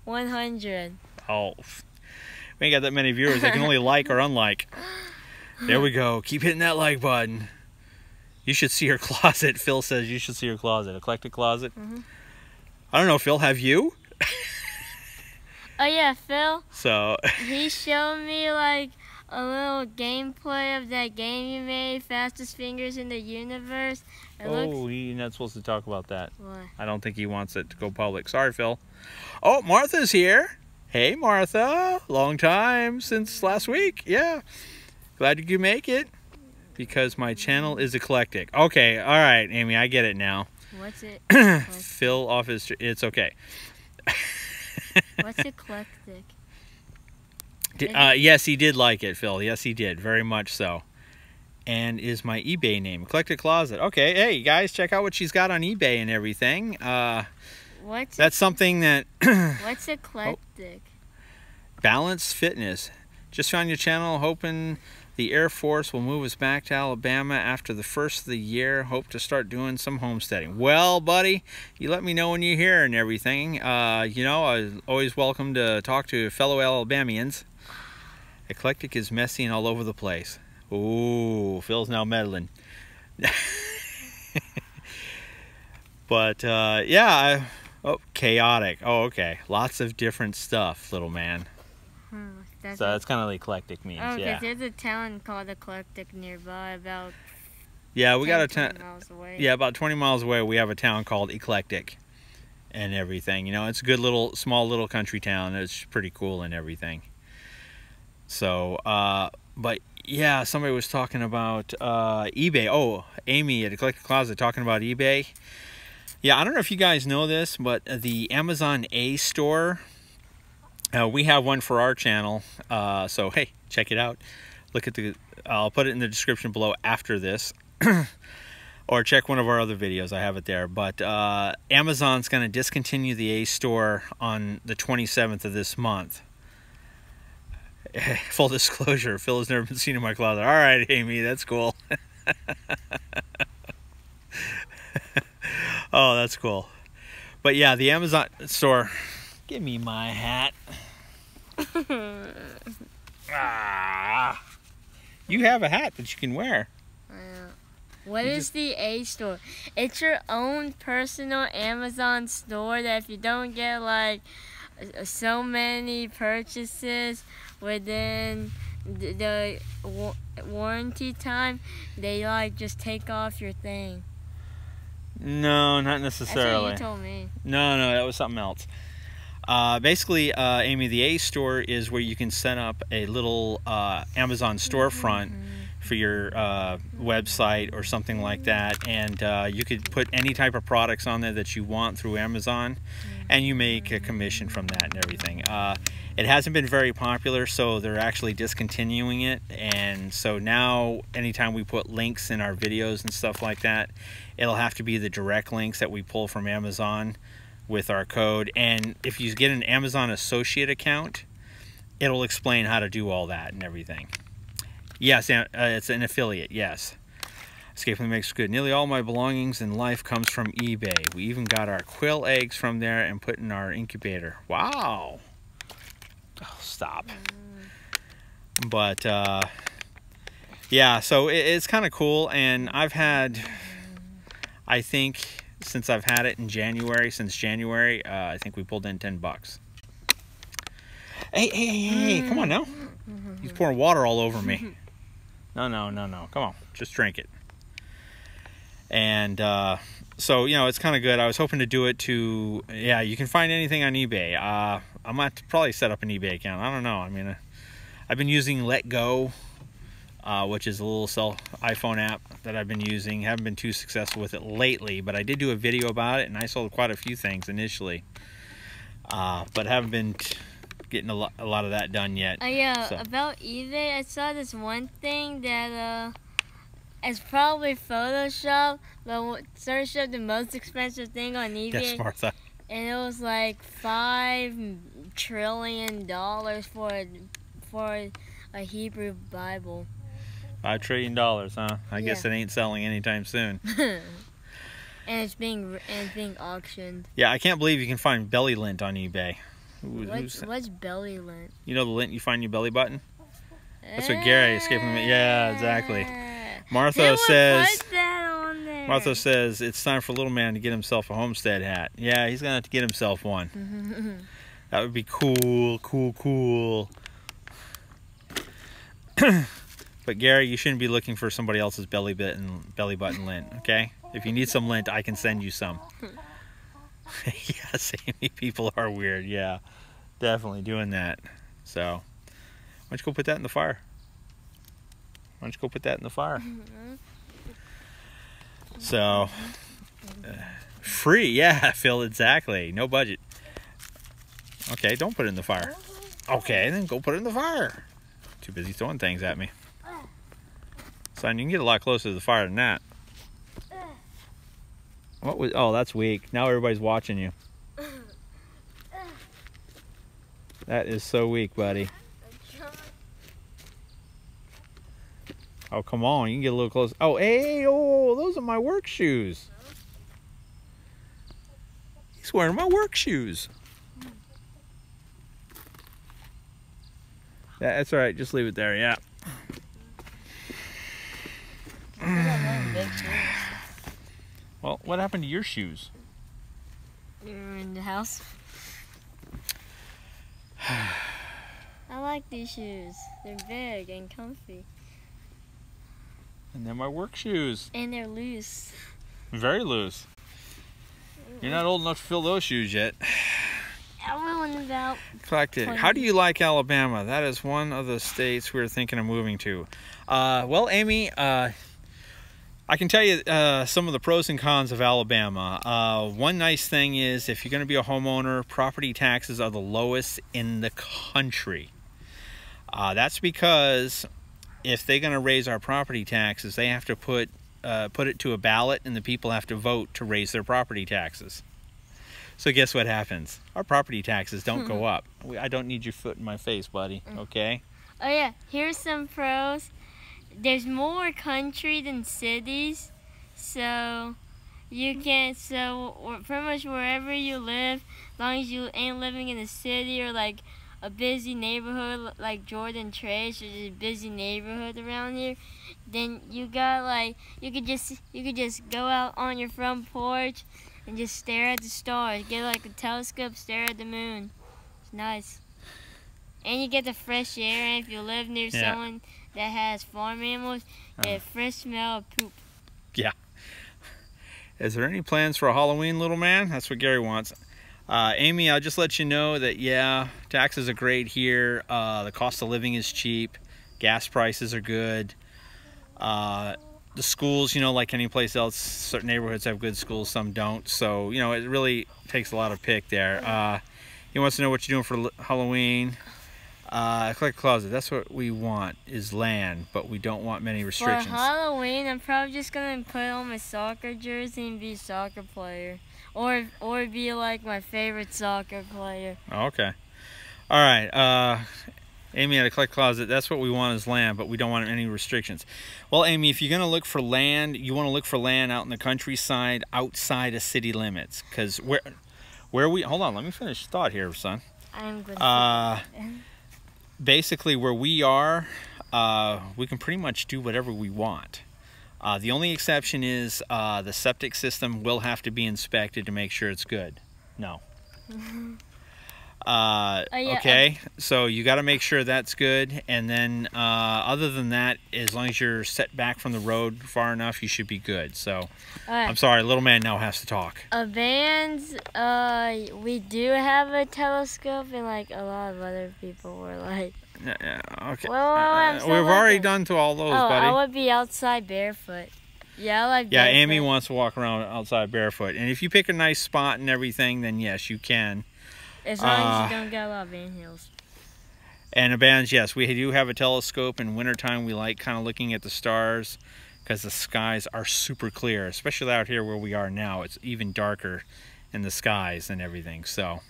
100. Oh, we ain't got that many viewers. They can only like or unlike. There we go. Keep hitting that like button. You should see her closet. Phil says you should see her closet. Eclectic Closet. I don't know, Phil. Have you? Oh yeah, Phil. So He showed me like a little gameplay of that game you made, Fastest Fingers in the Universe. you're not supposed to talk about that. What? I don't think he wants it to go public. Sorry, Phil. Oh, Martha's here. Hey, Martha. Long time since last week. Yeah. Glad you could make it. Because my channel is eclectic. Okay, all right, Amy, I get it now. What's it? Phil off his... It's okay. What's eclectic? Yes, he did like it, Phil. Yes, he did. Very much so. And is my eBay name. Eclectic Closet. Okay, hey, guys, check out what she's got on eBay and everything. That's something that... What's eclectic? Balanced Fitness. Just found your channel, hoping... The Air Force will move us back to Alabama after the first of the year. Hope to start doing some homesteading. Well, buddy, you let me know when you're here and everything. You know, I'm always welcome to talk to fellow Alabamians. Eclectic is messy and all over the place. Ooh, Phil's now meddling. But, yeah. Chaotic. Oh, okay. Lots of different stuff, little man. So that's kind of eclectic means, yeah. There's a town called Eclectic nearby, about we got a 20 miles away. Yeah, about 20 miles away. We have a town called Eclectic, and everything. You know, it's a good small little country town. It's pretty cool and everything. So, but yeah, somebody was talking about eBay. Oh, Amy at Eclectic Closet talking about eBay. Yeah, I don't know if you guys know this, but the Amazon A store. We have one for our channel, so hey, check it out. Look at I'll put it in the description below after this, or check one of our other videos. I have it there. But Amazon's going to discontinue the A store on the 27th of this month. Full disclosure, Phil has never been seen in my closet. All right, Amy, that's cool. Oh, that's cool. But yeah, the Amazon store. Give me my hat. You have a hat that you can wear. What is the A store? It's your own personal Amazon store that if you don't get like so many purchases within the warranty time, they like just take off your thing. No, not necessarily. That's what you told me. No, that was something else. Basically, Amy, the A store is where you can set up a little Amazon storefront for your website or something like that, and you could put any type of products on there that you want through Amazon, and you make a commission from that and everything. It hasn't been very popular, so they're actually discontinuing it, and so now anytime we put links in our videos and stuff like that, it'll have to be the direct links that we pull from Amazon with our code. And if you get an Amazon Associate account, it'll explain how to do all that and everything. Yes, it's an affiliate, yes. Escape from the Make's good. Nearly all my belongings in life comes from eBay. We even got our quill eggs from there and put in our incubator. Wow. Oh, stop. But, yeah, so it's kind of cool. And I've had, I think, since I've had it in January, I think we pulled in $10. Hey, come on now. He's pouring water all over me. No. Come on, just drink it. And so, you know, it's kind of good. I was hoping to do it to, yeah, you can find anything on eBay. I'm going to have to probably set up an eBay account. I don't know. I mean, I've been using Let Go, which is a little iPhone app that I've been using. Haven't been too successful with it lately, but I did do a video about it, and I sold quite a few things initially. But haven't been getting a lot of that done yet. Yeah, so. About eBay, I saw this one thing that it's probably Photoshop, but searched up the most expensive thing on eBay. Yes, Martha. And it was like $5 trillion for a Hebrew Bible. $5 trillion, huh? I guess it ain't selling anytime soon. And it's being auctioned. Yeah, I can't believe you can find belly lint on eBay. What's belly lint? You know the lint you find in your belly button? That's what Gary escaping from. Yeah, exactly. Martha says it's time for little man to get himself a Homestead hat. Yeah, he's gonna have to get himself one. That would be cool. But Gary, you shouldn't be looking for somebody else's belly button lint, okay? If you need some lint, I can send you some. Yes, Amy, people are weird. Yeah, definitely doing that. So, why don't you go put that in the fire? So, free, yeah, Phil, exactly. No budget. Okay, don't put it in the fire. Okay, then go put it in the fire. Too busy throwing things at me. Son, you can get a lot closer to the fire than that. What was? Oh, that's weak. Now everybody's watching you. That is so weak, buddy. Oh, come on. You can get a little closer. Oh, hey, those are my work shoes. He's wearing my work shoes. Yeah, that's all right. Just leave it there. Yeah. Well, what happened to your shoes? They're in the house. I like these shoes. They're big and comfy. And they're my work shoes. And they're loose. Very loose. You're not old enough to fill those shoes yet. I will in about... How do you like Alabama? That is one of the states we're thinking of moving to. Well, Amy, I can tell you some of the pros and cons of Alabama. One nice thing is if you're going to be a homeowner, property taxes are the lowest in the country. That's because if they're going to raise our property taxes, they have to put it to a ballot, and the people have to vote to raise their property taxes. So guess what happens? Our property taxes don't go up. I don't need your foot in my face, buddy, okay? Oh yeah, here's some pros. There's more country than cities, so you can, pretty much wherever you live, as long as you ain't living in a city or like a busy neighborhood like Jordan Trace, which is a busy neighborhood around here, then you got like, you could just go out on your front porch and just stare at the stars. Get like a telescope, stare at the moon. It's nice. And you get the fresh air, and if you live near someone that has farm animals, you get a fresh smell of poop. Yeah. Is there any plans for a Halloween, little man? That's what Gary wants. Amy, I'll just let you know that, yeah, taxes are great here. The cost of living is cheap. Gas prices are good. The schools, you know, like any place else, certain neighborhoods have good schools, some don't. So, you know, it really takes a lot of pick there. He wants to know what you're doing for Halloween. Collect closet. That's what we want, is land, but we don't want many restrictions. For Halloween, I'm probably just gonna put on my soccer jersey and be a soccer player, or be like my favorite soccer player. Okay. All right. Amy at a collect closet, that's what we want is land, but we don't want any restrictions. Well, Amy, if you're going to look for land, you want to look for land out in the countryside outside of city limits. Because where we... Hold on, let me finish thought here, son. I'm good. Basically, where we are, we can pretty much do whatever we want. The only exception is the septic system will have to be inspected to make sure it's good. No. Okay, so you got to make sure that's good, and then other than that, as long as you're set back from the road far enough, you should be good. So I'm sorry, little man now has to talk. Bands, we do have a telescope, and like a lot of other people were like, okay, well, we've already done to all those, buddy. I would be outside barefoot. Yeah, I like yeah, barefoot. Amy wants to walk around outside barefoot, and if you pick a nice spot and everything, then yes, you can. As long as you don't get a lot of anthills. And the bands, yes, we do have a telescope. In wintertime, we like kind of looking at the stars because the skies are super clear, especially out here where we are now. It's even darker in the skies and everything. So,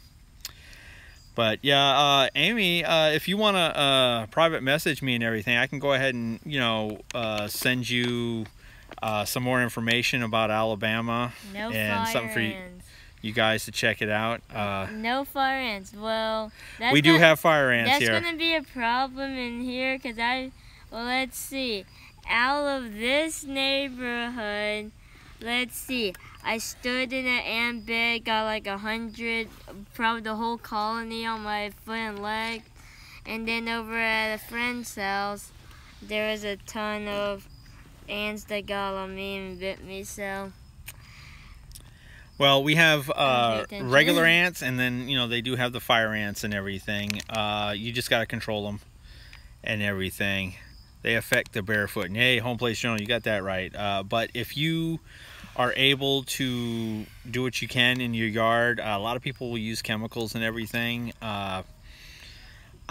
but yeah, Amy, if you want to private message me and everything, I can go ahead and, you know, send you some more information about Alabama and something for you guys to check it out. No fire ants. Well, we do have fire ants here. That's going to be a problem in here because let's see. Out of this neighborhood, let's see. I stood in an ant bed, got like 100, probably the whole colony on my foot and leg. And then over at a friend's house, there was a ton of ants that got on me and bit me, so... Well, we have regular ants, and then, you know, they do have the fire ants and everything. You just got to control them and everything. They affect the barefoot. And hey, Home Place Journal, you got that right. But if you are able to do what you can in your yard, a lot of people will use chemicals and everything. I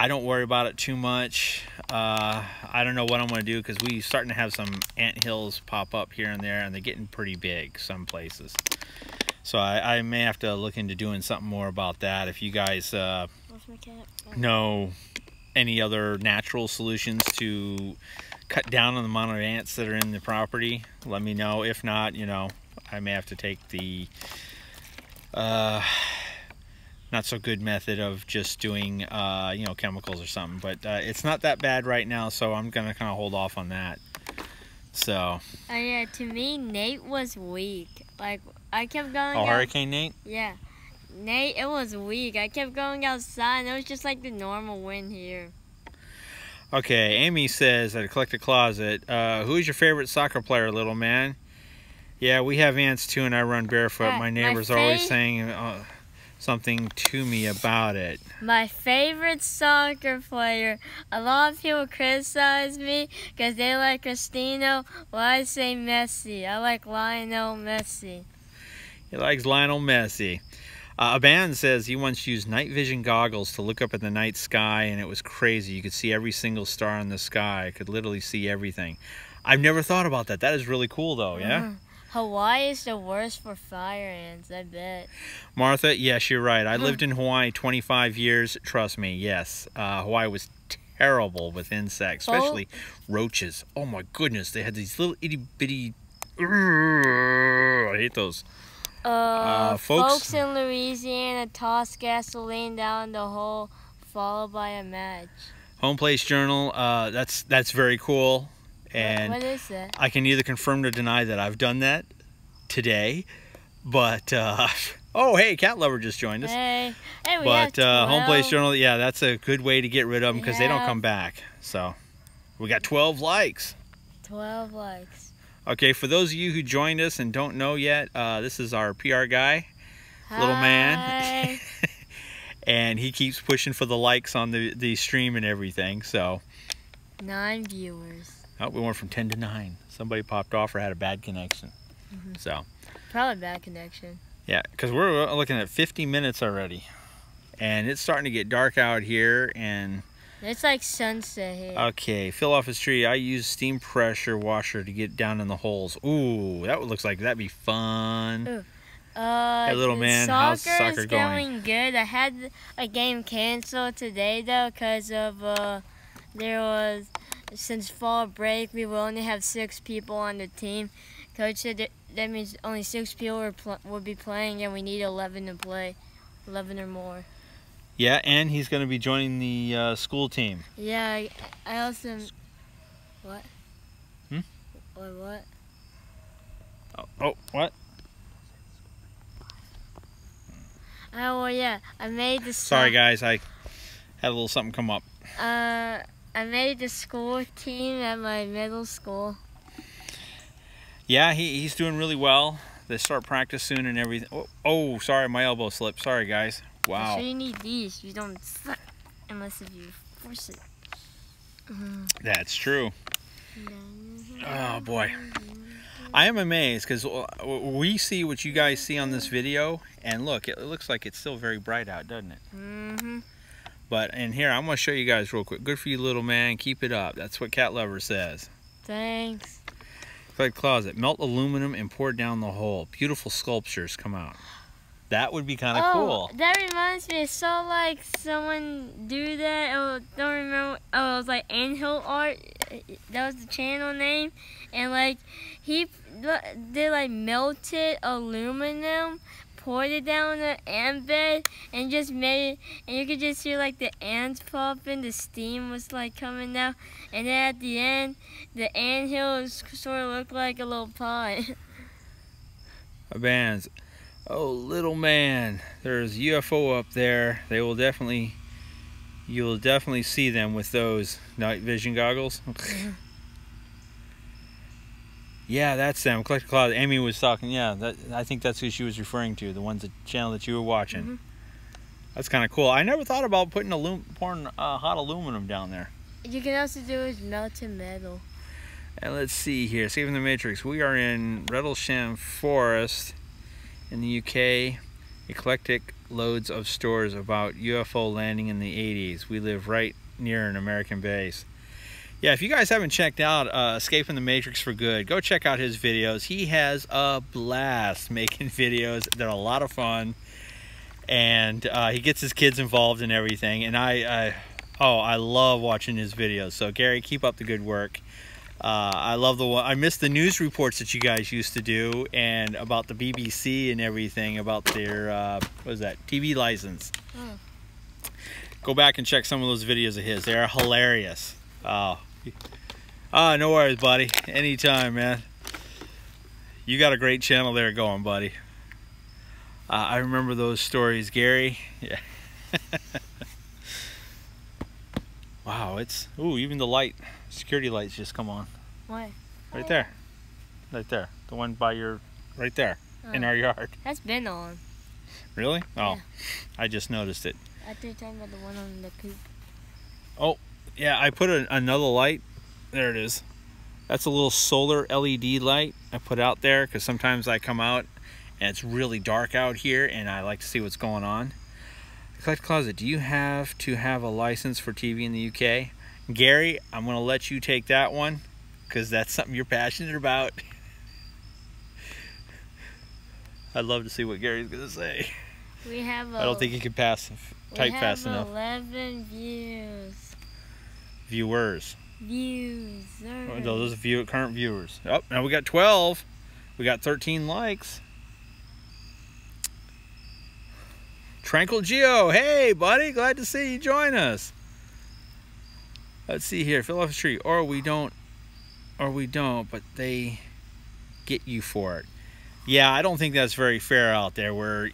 don't worry about it too much. I don't know what I'm going to do because we're starting to have some ant hills pop up here and there, and they're getting pretty big some places. So I may have to look into doing something more about that. If you guys know any other natural solutions to cut down on the amount of ants that are in the property, let me know. If not, you know, I may have to take the not so good method of just doing, you know, chemicals or something. But it's not that bad right now, so I'm going to kind of hold off on that. So. Yeah, to me, Nate was weak. Like, I kept going out. Hurricane Nate? Yeah. Nate, it was weak. I kept going outside, and it was just like the normal wind here. Okay, Amy says at a collected closet, who's your favorite soccer player, little man? Yeah, we have ants too, and I run barefoot. My neighbors are always saying something to me about it. My favorite soccer player, a lot of people criticize me because they like Cristiano. Well, I say Messi. I like Lionel Messi. He likes Lionel Messi. A band says he once used night vision goggles to look up at the night sky, and it was crazy. You could see every single star in the sky. I could literally see everything. I've never thought about that. That is really cool, though, yeah? Hawaii is the worst for fire ants, I bet. Martha, yes, you're right. I lived in Hawaii 25 years. Trust me, yes. Hawaii was terrible with insects, especially roaches. Oh, my goodness. They had these little itty-bitty... I hate those. Folks in Louisiana toss gasoline down the hole, followed by a match. Home Place Journal, that's very cool. And what is that? I can neither confirm or deny that I've done that today. But, oh, hey, Cat Lover just joined us. Hey we but have Home Place Journal, yeah, that's a good way to get rid of them because they don't come back. So, we got 12 likes. 12 likes. Okay, for those of you who joined us and don't know yet, this is our PR guy, little man. And he keeps pushing for the likes on the stream and everything, so. 9 viewers. Oh, we went from 10 to 9. Somebody popped off or had a bad connection. So. Probably bad connection. Yeah, because we're looking at 50 minutes already. And it's starting to get dark out here, and... It's like sunset here. Okay, fill off his tree. I use steam pressure washer to get down in the holes. Ooh, that looks like that'd be fun. Ooh. Hey, little man, how's soccer going good. I had a game canceled today though because of since fall break we will only have 6 people on the team. Coach said that means only 6 people will be playing, and we need 11 to play, 11 or more. Yeah, and he's going to be joining the school team. Yeah, I also. What? What? Oh, what? Oh, well, yeah. I made the. Sorry, guys. I had a little something come up. I made the school team at my middle school. Yeah, he's doing really well. They start practice soon and everything. Oh, sorry, my elbow slipped. Sorry, guys. Wow. So you need these. You don't slip unless if you force it. That's true. Oh, boy. I am amazed because we see what you guys see on this video, and look, it looks like it's still very bright out, doesn't it? Mm-hmm. But in here, I'm going to show you guys real quick. Good for you, little man. Keep it up. That's what Cat Lover says. Thanks. Like closet. Melt aluminum and pour down the hole. Beautiful sculptures come out. That would be kind of cool. That reminds me. I saw like someone do that. I don't remember. Oh, it was like Anthill Art. That was the channel name. And like he did like melted aluminum, poured it down the ant bed, and just made it. And you could just hear like the ants popping. The steam was like coming out. And then at the end, the anthill sort of looked like a little pot. Bands. Oh, little man, there's UFO up there. You'll definitely see them with those night vision goggles. Yeah, that's them. Collector Cloud. Amy was talking. Yeah, I think that's who she was referring to. The channel that you were watching. That's kind of cool. I never thought about pouring hot aluminum down there. You can also do is melted metal. And let's see here. Saving the Matrix. We are in Redlesham Forest in the UK. Eclectic loads of stories about UFO landing in the 80s. We live right near an American base. Yeah, if you guys haven't checked out Escaping the Matrix for Good, go check out his videos. He has a blast making videos. They're a lot of fun. And he gets his kids involved in everything. And I love watching his videos. So Gary, keep up the good work. I love the one. I miss the news reports that you guys used to do, and about the BBC and everything about their what is that, TV license. Go back and check some of those videos of his. They are hilarious. No worries, buddy. Anytime, man. You got a great channel there going, buddy. I remember those stories, Gary. Yeah. Wow, it's even the light. Security lights just come on. Why? Right there. Right there. The one by your... right there. In our yard. That's been on. Really? Oh. Yeah. I just noticed it. I thought you were talking about the one on the coop. Oh, yeah. I put another light. There it is. That's a little solar LED light I put out there because sometimes I come out and it's really dark out here and I like to see what's going on. Collect Closet, do you have to have a license for TV in the UK? Gary, I'm going to let you take that one because that's something you're passionate about. I'd love to see what Gary's going to say. We have I don't think he can type fast enough. 11 views. Viewers. Views. Oh, those are current viewers. Oh, now we got 12. We got 13 likes. Tranquil Geo, hey buddy, glad to see you join us. Let's see here, fill off a tree, or we don't, but they get you for it. Yeah, I don't think that's very fair out there where,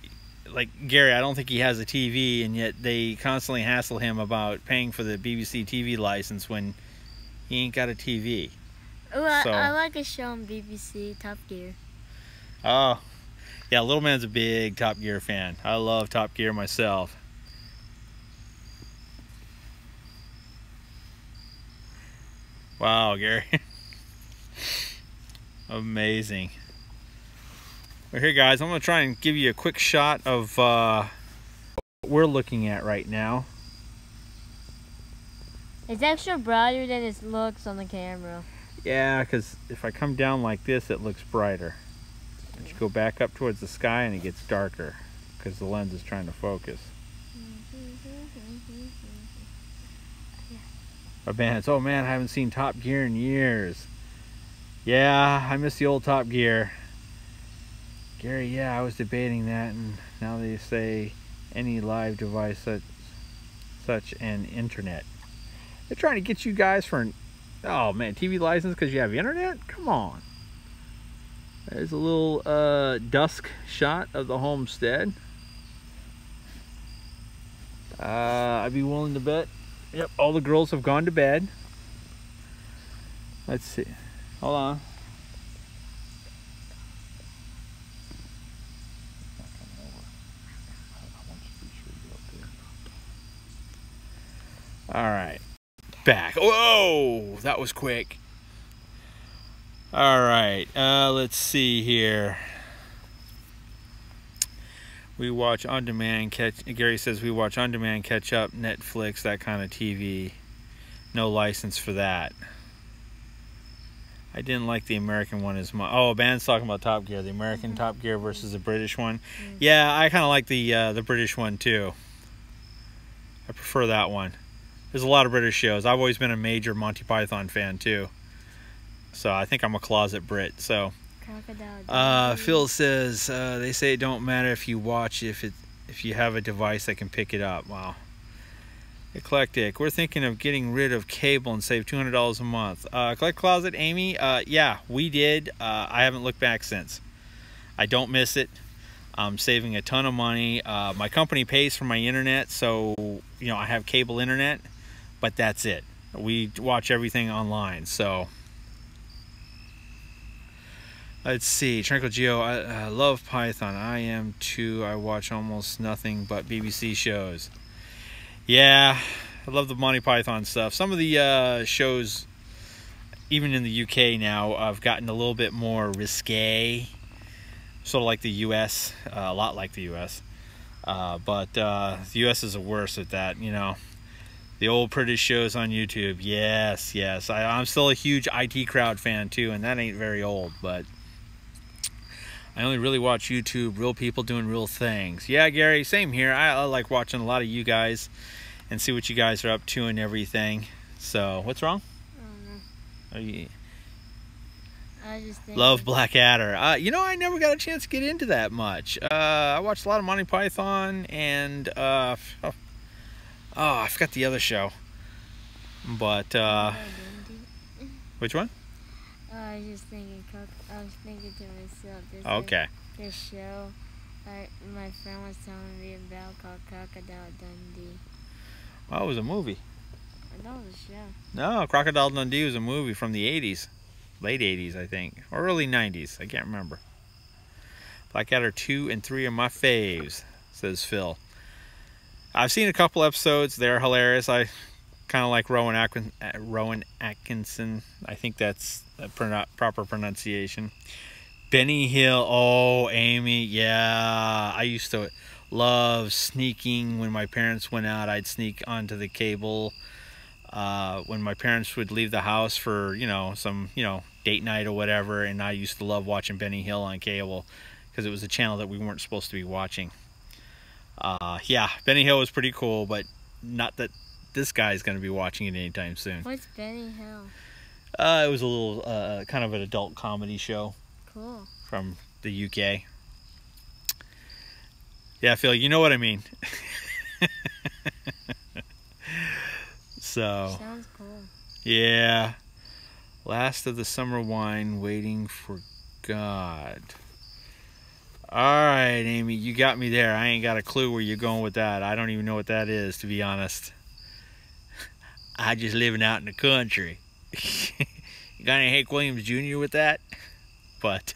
like Gary, I don't think he has a TV and yet they constantly hassle him about paying for the BBC TV license when he ain't got a TV. Oh, I like a show on BBC, Top Gear. Oh. Yeah, little man's a big Top Gear fan. I love Top Gear myself. Wow, Gary. Amazing. Well, here, guys, I'm going to try and give you a quick shot of what we're looking at right now. It's extra brighter than it looks on the camera. Yeah, because if I come down like this, it looks brighter. Let's go back up towards the sky and it gets darker because the lens is trying to focus. But man, oh man, I haven't seen Top Gear in years. Yeah, I miss the old Top Gear. Gary, yeah, I was debating that, and now they say any live device such an internet. They're trying to get you guys for an, oh man, TV license because you have internet? Come on. There's a little dusk shot of the Homestead. I'd be willing to bet. Yep, all the girls have gone to bed. Let's see. Hold on. All right. Back. Whoa, that was quick. All right. Let's see here. We watch on demand Gary says we watch on demand, catch up, Netflix, that kind of TV. No license for that. I didn't like the American one as much. Oh, Ben's talking about Top Gear, the American Top Gear versus the British one. Yeah, I kind of like the British one too. I prefer that one. There's a lot of British shows. I've always been a major Monty Python fan too. So I think I'm a closet Brit. So Phil says they say it don't matter if you watch if you have a device that can pick it up. Wow. Eclectic. We're thinking of getting rid of cable and save $200 a month. Collect Closet, Amy. Yeah, we did. I haven't looked back since. I don't miss it. I'm saving a ton of money. My company pays for my internet, so you know I have cable internet, but that's it. We watch everything online. So let's see. Tranquil Geo. I love Python. I am too. I watch almost nothing but BBC shows. Yeah, I love the Monty Python stuff. Some of the shows, even in the UK now, have gotten a little bit more risque, sort of like the US, a lot like the US. But the US is the worst at that, you know. The old British shows on YouTube, yes, yes. I'm still a huge IT Crowd fan too, and that ain't very old, but I only really watch YouTube, real people doing real things. Yeah, Gary, same here. I like watching a lot of you guys and see what you guys are up to and everything. So, what's wrong? I don't know. I just think love Blackadder. You know, I never got a chance to get into that much. I watched a lot of Monty Python and I forgot the other show. But which one? I was just thinking. I was thinking to myself. Okay. This show, my friend was telling me about called Crocodile Dundee. Well, it was a movie. I know it was a show. No, Crocodile Dundee was a movie from the 80s. Late 80s, I think. Or early 90s. I can't remember. Blackadder 2 and 3 are my faves, says Phil. I've seen a couple episodes. They're hilarious. I kind of like Rowan Atkinson. I think that's a proper pronunciation. Benny Hill. Oh, Amy. Yeah. I used to love sneaking when my parents went out. I'd sneak onto the cable when my parents would leave the house for, you know, some, you know, date night or whatever. And I used to love watching Benny Hill on cable because it was a channel that we weren't supposed to be watching. Yeah, Benny Hill was pretty cool, but not that this guy's going to be watching it anytime soon. What's Benny Hill? It was a little kind of an adult comedy show. Cool. From the UK. Yeah, Phil, you know what I mean. So. Sounds cool. Yeah. Last of the Summer Wine, Waiting for God. Alright, Amy, you got me there. I ain't got a clue where you're going with that. I don't even know what that is, to be honest. I just living out in the country. You got any Hank Williams Jr. with that? But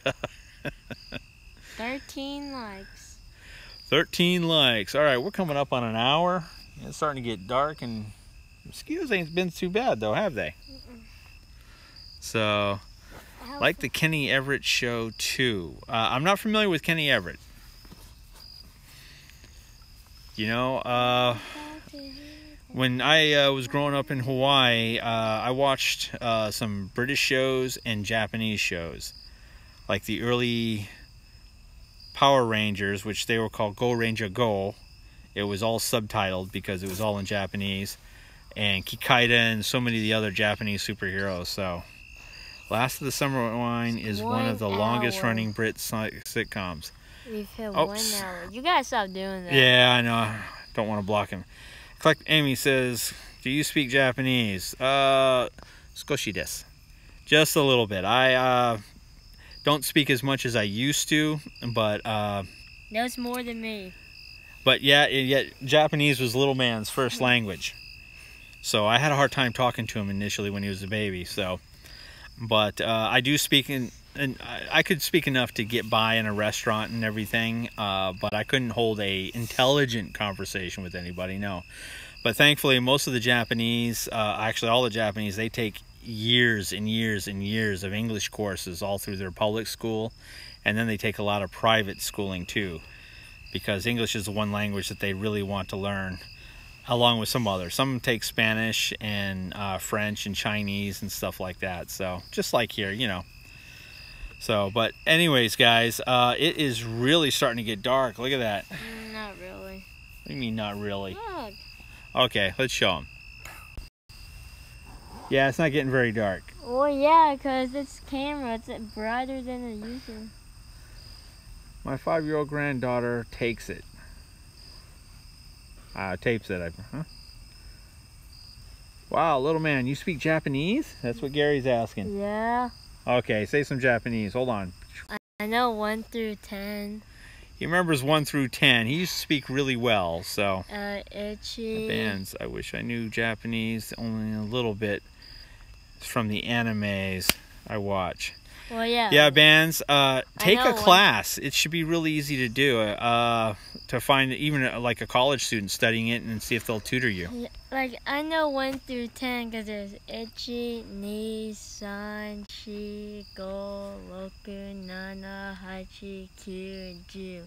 13 likes. 13 likes. Alright, we're coming up on an hour. It's starting to get dark, and mosquitoes ain't been too bad, though, have they? So, like the Kenny Everett show, too. I'm not familiar with Kenny Everett. You know, when I was growing up in Hawaii, I watched some British shows and Japanese shows. Like the early Power Rangers, which they were called Go Ranger Go. It was all subtitled because it was all in Japanese. And Kikaida and so many of the other Japanese superheroes. So, Last of the Summer Wine is one of the longest running Brit sitcoms. We've hit 1 hour. You gotta stop doing that. Yeah, I know. Don't want to block him. Collect Amy says, do you speak Japanese? Skoshi desu. Just a little bit. I don't speak as much as I used to, but That's more than me. But yeah, yet Japanese was little man's first language. So I had a hard time talking to him initially when he was a baby. So, but I do speak and I could speak enough to get by in a restaurant and everything. But I couldn't hold a intelligent conversation with anybody. No. But thankfully, most of the Japanese, actually all the Japanese, they take years and years and years of English courses all through their public school, and then they take a lot of private schooling too, because English is the one language that they really want to learn, along with some others. Some take Spanish and French and Chinese and stuff like that. So just like here, you know. So, but anyways, guys, it is really starting to get dark. Look at that. Not really. What do you mean not really? Look. Okay, let's show them. Yeah, it's not getting very dark. Well, yeah, because it's camera. It's brighter than it usually. My 5-year-old granddaughter takes it. Tapes it. Huh? Wow, little man, you speak Japanese? That's what Gary's asking. Yeah. Okay, say some Japanese. Hold on. I know 1 through 10. He remembers 1 through 10. He used to speak really well, so. Itchy. Bands. I wish I knew Japanese only a little bit from the animes I watch. Well, yeah. Yeah, Bands. Take a class. It should be really easy to do. To find even like a college student studying it and see if they'll tutor you. Yeah, like, I know 1 through 10 because there's Ichi, Ni, San, Shi, Go, Roku, Nana, Hachi, Kyu, and Ju.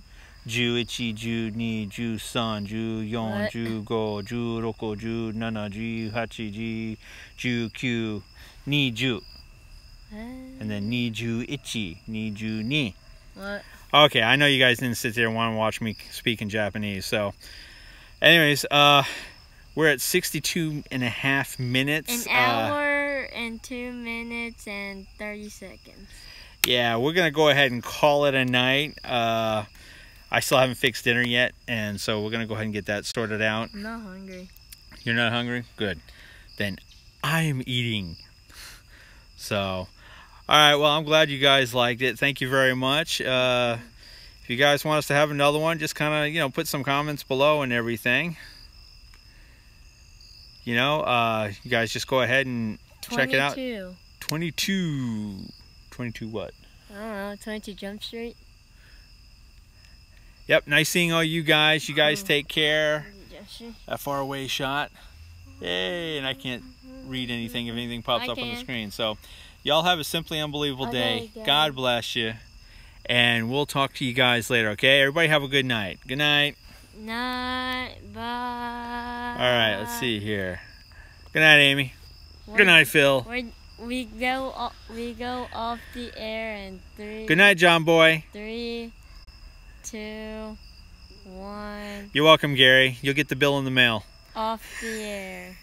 Ju, Ichi, Ju, Ni, Ju, San, Ju, Yon, Ju, Go, Ju, Roko, Ju, Nana, Ju, Hachi, Ji, Ju, Kyu, Ni, Ju. And then Ni, Ju, Ichi, Ni, Ju, Ni. What? Okay, I know you guys didn't sit there and want to watch me speak in Japanese. So, anyways, we're at 62.5 minutes. An hour and 2 minutes and 30 seconds. Yeah, we're going to go ahead and call it a night. I still haven't fixed dinner yet, and so we're going to go ahead and get that sorted out. I'm not hungry. You're not hungry? Good. Then I'm eating. So, all right, well, I'm glad you guys liked it. Thank you very much. If you guys want us to have another one, just kind of, you know, put some comments below and everything. You know, you guys just go ahead and check it out. 22. 22 what? I don't know, 22 Jump Street. Yep, nice seeing all you guys. You guys take care. That far away shot. Yay, and I can't read anything if anything pops up on the screen. So, y'all have a simply unbelievable day. God bless you. And we'll talk to you guys later, okay? Everybody have a good night. Good night. Night. Bye. All right, let's see here. Good night, Amy. Good night, Phil. We go off the air in 3. Good night, John Boy. 3, 2, 1. You're welcome, Gary. You'll get the bill in the mail. Off the air.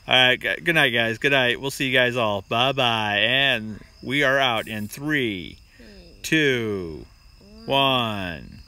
All right, good night, guys. Good night. We'll see you guys all. Bye-bye. And we are out in 3, 2, 1.